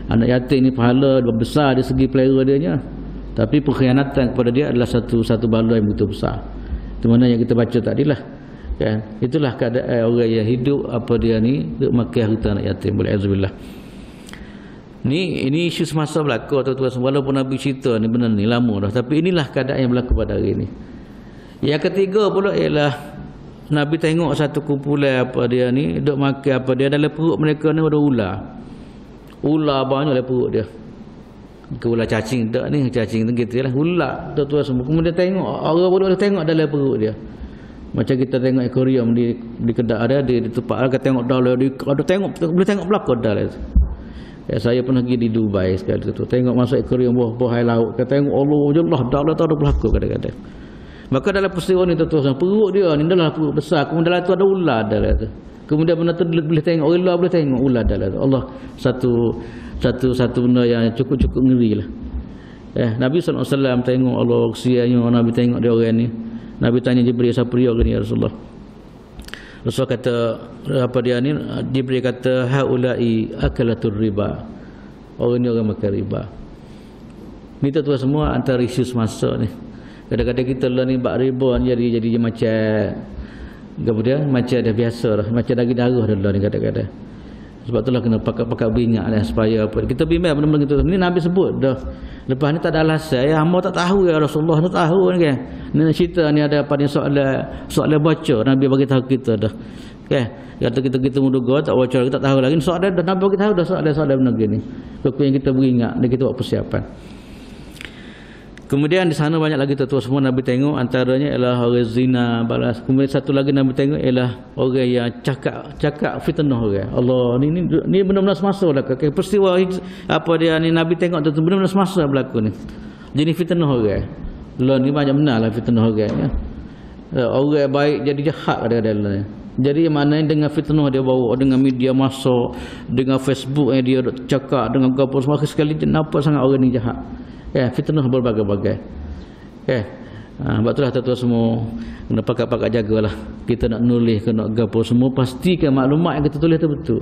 Anak yatim ni pahala besar dari segi pelera dia nya. Tapi pengkhianatan kepada dia adalah satu bala yang begitu besar. Itu mana yang kita baca tadilah. Kan? Itulah keadaan orang yang hidup apa dia ni duk makan harta anak yatim. Wal'azubillah. Ini isu semasa berlaku tuan-tuan, walaupun Nabi cerita ni benar ni lama dah, tapi inilah keadaan yang berlaku pada hari ni. Yang ketiga pula ialah Nabi tengok satu kumpulan apa dia ni duk makan apa dia, dalam perut mereka ni ada ular. Ular banyak dalam perut dia. Ke ular cacing tak ni, cacing tu gitulah. Ular tuan-tuan semua. Kemudian tengok orang boleh tengok dalam perut dia. Macam kita tengok akuarium di kedai ada di tempat kita tengok dalam ada tengok boleh tengok belakang dalam. Saya pernah pergi di Dubai sekali tu. Tengok masuk akuarium bawah air laut. Kita tengok Allah jelas dalam tu ada belakang kadang-kadang. Maka dalam peristiwa ni tuan-tuan, perut dia ni adalah perut besar. Kemudian dalam tu ada ular dalam tu. Kemudian benda tu boleh tengok ular, boleh tengok ular dalam tu. Allah satu benda yang cukup ngeri lah. Nabi SAW tengok Allah kesiannya Nabi tengok dia orang ni. Nabi tanya Jibril, siapa dia orang ni ya Rasulullah? Rasul kata apa dia ni? Jibril kata haula'i akalatur riba. Orang ni orang makan riba. Ni tu semua antara isu semasa ni. Kadang-kadang kita lah ni bak riba jadi macam kemudian macam dah biasa dah, macam daging darah dah ni kadang-kadang. Sebab itulah kena pakai beringat lah supaya apa. Kita bimbang benda-benda gitu. Ni Nabi sebut dah. Lepas ni tak ada alasan. Ya hamba tak tahu ya Rasulullah tak tahu ni kan. Ni cerita ni ada apa ni soalan baca Nabi bagi tahu kita dah. Okey. Kata kita menduga tak baca kita tak tahu lagi. Soalan dah Nabi bagi tahu dah soalan benda gini. Pokoknya kita beringat dan kita buat persiapan. Kemudian di sana banyak lagi tuan-tuan semua Nabi tengok, antaranya ialah orang zina balas. Kemudian satu lagi Nabi tengok ialah orang yang cakap fitnah orang. Allah ni benar-benar semasa berlaku. Peristiwa apa dia ni Nabi tengok tu benar-benar semasa berlaku ni. Jadi fitnah orang. Lah ni banyak benarlah fitnah orang ya. Orang baik jadi jahat kadang-kadang. Jadi mana dengan fitnah dia bawa, dengan media massa, dengan Facebook yang dia cakap, dengan apa semua sekali nampak sangat orang ni jahat. Fitnah berbagai-bagai. Sebab itulah tuan-tuan semua kena pakat-pakat jagalah. Kita nak nulis ke nak gapo semua pastikan maklumat yang kita tulis tu betul.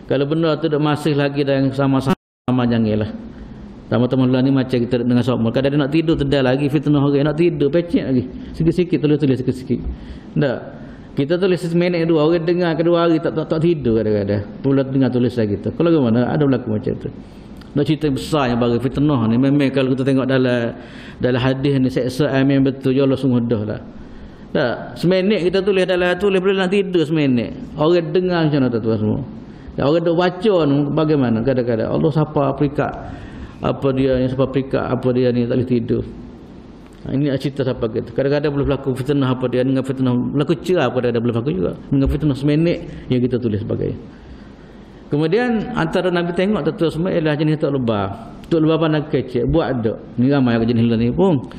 Kalau benda tu dah masih lagi dan sama-sama janganlah. Teman-teman lah ni macam kita dengan sokmal. Kadang-kadang nak tidur tedal lagi fitnah orang, nak tidur pecek lagi. Sikit-sikit tulis sikit-sikit. Tak. Kita tulis seminit dua orang dengar kedua hari tak tidur kadang-kadang. Pula dengar tulis lagi tu. Kalau bagaimana ada berlaku macam tu. Nak cerita besar yang bagi fitnah ni memang kalau kita tengok dalam hadis ni seksa memang betul ya Allah sungguh dah lah. Tak, seminit kita tulis boleh nak tidur seminit. Orang dengar macam mana tuan semua. Orang duk baca ni bagaimana kadang-kadang Allah siapa perikat apa dia ni siapa perikat apa dia ni tak boleh tidur. Ini cerita siapa kita. Kadang-kadang boleh berlaku fitnah apa dia dengan fitnah berlaku cerai apa dia boleh berlaku juga dengan fitnah seminit yang kita tulis sebagainya. Kemudian antara Nabi tengok tuan semua ialah jenis tok lebah. Tok lebah pandang kecek buat dak. Ni ramai yang jenis ni pun.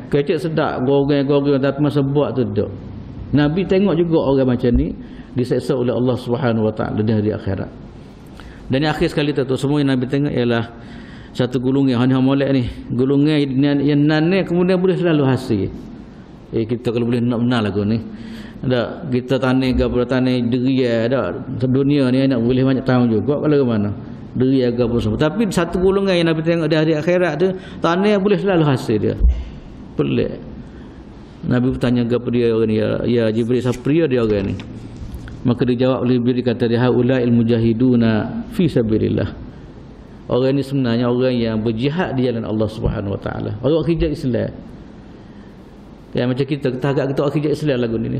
Kecek sedap goreng-goreng tapi masa buat tu dak. Nabi tengok juga orang macam ni diseksa oleh Allah Subhanahu Wa Taala di hari akhirat. Dan yang akhir sekali tuan semua yang Nabi tengok ialah satu gulungan hanya molek ni. Gulungan yang nan ni kemudian boleh selalu hasil. Kita kalau boleh nak benar lagu ni. Tak, kita tani gapo tani deria dak dunia ni nak boleh banyak tahun juga kalau ke mana deria gapo semua tapi satu golongan yang Nabi tengok di hari akhirat tu tani boleh selalu hasil dia pelik. Nabi bertanya gapo dia orang ni ya Jibril siapa dia orang ni maka dia jawab oleh Jibril kata dia haulail mujahiduna fi sabilillah. Orang ni sebenarnya orang yang berjihad di jalan Allah Subhanahu Wa Taala, orang kerja Islam. Macam kita agak kita kerja Islam lagu ni.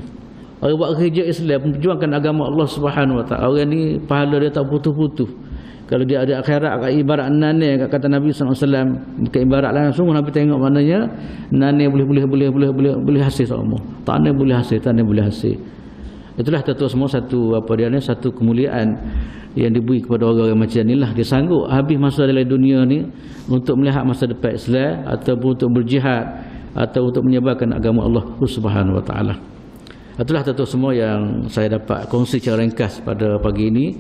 Orang buat kerja Islam memperjuangkan agama Allah Subhanahu Wa Taala. Orang ni pahala dia tak putus-putus. Kalau dia ada akhirat ibarat nane kata Nabi SAW, bukan ibarat langsung Nabi tengok maknanya nane boleh hasil semua. Tanah boleh hasil. Itulah tentu semua satu kemuliaan yang diberi kepada orang-orang macam inilah. Dia sanggup habis masa dalam dunia ni untuk melihat masa depan Islam ataupun untuk berjihad atau untuk menyebarkan agama Allah Subhanahu Wa Taala. Itulah tentu semua yang saya dapat kongsi secara ringkas pada pagi ini.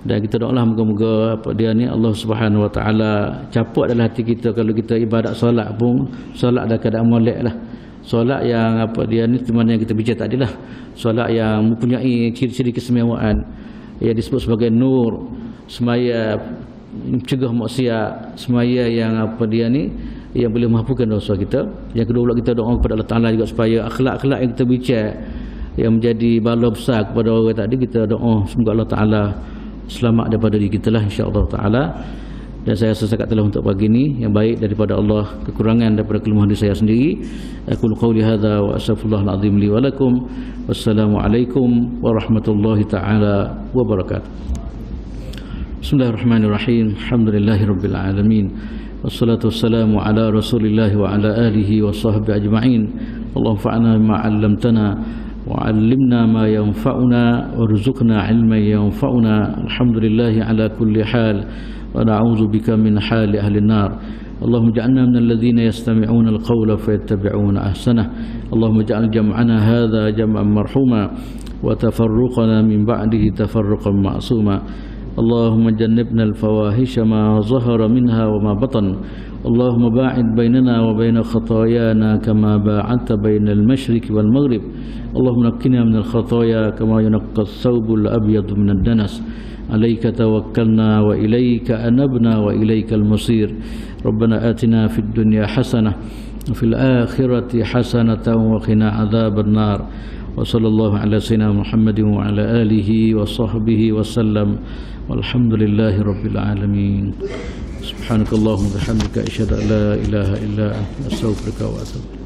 Dan kita doalah moga-moga apa dia ni Allah Subhanahu Wa Taala caput dalam hati kita kalau kita ibadat solat pun solat dalam keadaan molek lah. Solat yang apa dia ni mana yang kita bincang tadi lah. Solat yang mempunyai ciri-ciri kesemewaan yang disebut sebagai nur, semaya mencegah maksiat, semaya yang apa dia ni yang boleh menghapuskan dosa kita. Yang kedua pula kita doa kepada Allah Taala juga supaya akhlak-akhlak yang kita bincang yang menjadi bala besar kepada orang tadi, kita doa semoga Allah Taala selamat daripada diri kita lah insya-Allah Taala. Dan saya sesakat telah untuk pagi ini yang baik daripada Allah, kekurangan daripada kelemahan diri saya sendiri. Aku qauli hadza wa astaghfirullahal azim li wa lakum. Wassalamualaikum warahmatullahi taala wabarakatuh. Bismillahirrahmanirrahim. Alhamdulillahirabbil alamin. Wassalatu wassalamu ala Rasulillah wa ala alihi wa sahbihi ajma'in. Allahumma fa'na bima 'allamtana وعلمنا ما ينفعنا وارزقنا علما ينفعنا الحمد لله على كل حال ونعوذ بك من حال أهل النار اللهم اجعلنا من الذين يستمعون القول فيتبعون أحسنه اللهم اجعل جمعنا هذا جمعا مرحوما وتفرقنا من بعده تفرقا معصوما اللهم جنبنا الفواحش ما ظهر منها وما بطن اللهم باعد بيننا وبين خطايانا كما باعدت بين المشرق والمغرب اللهم نقنا من الخطايا كما ينقى الثوب الأبيض من الدنس عليك توكلنا وإليك أنبنا وإليك المصير ربنا آتنا في الدنيا حسنة وفي الآخرة حسنة وقنا عذاب النار وصلى الله على سيدنا محمد وعلى آله وصحبه وسلم والحمد لله رب العالمين سبحانك اللهم وبحمدك أشهد أن لا إله إلا أنت أستغفرك وأتوب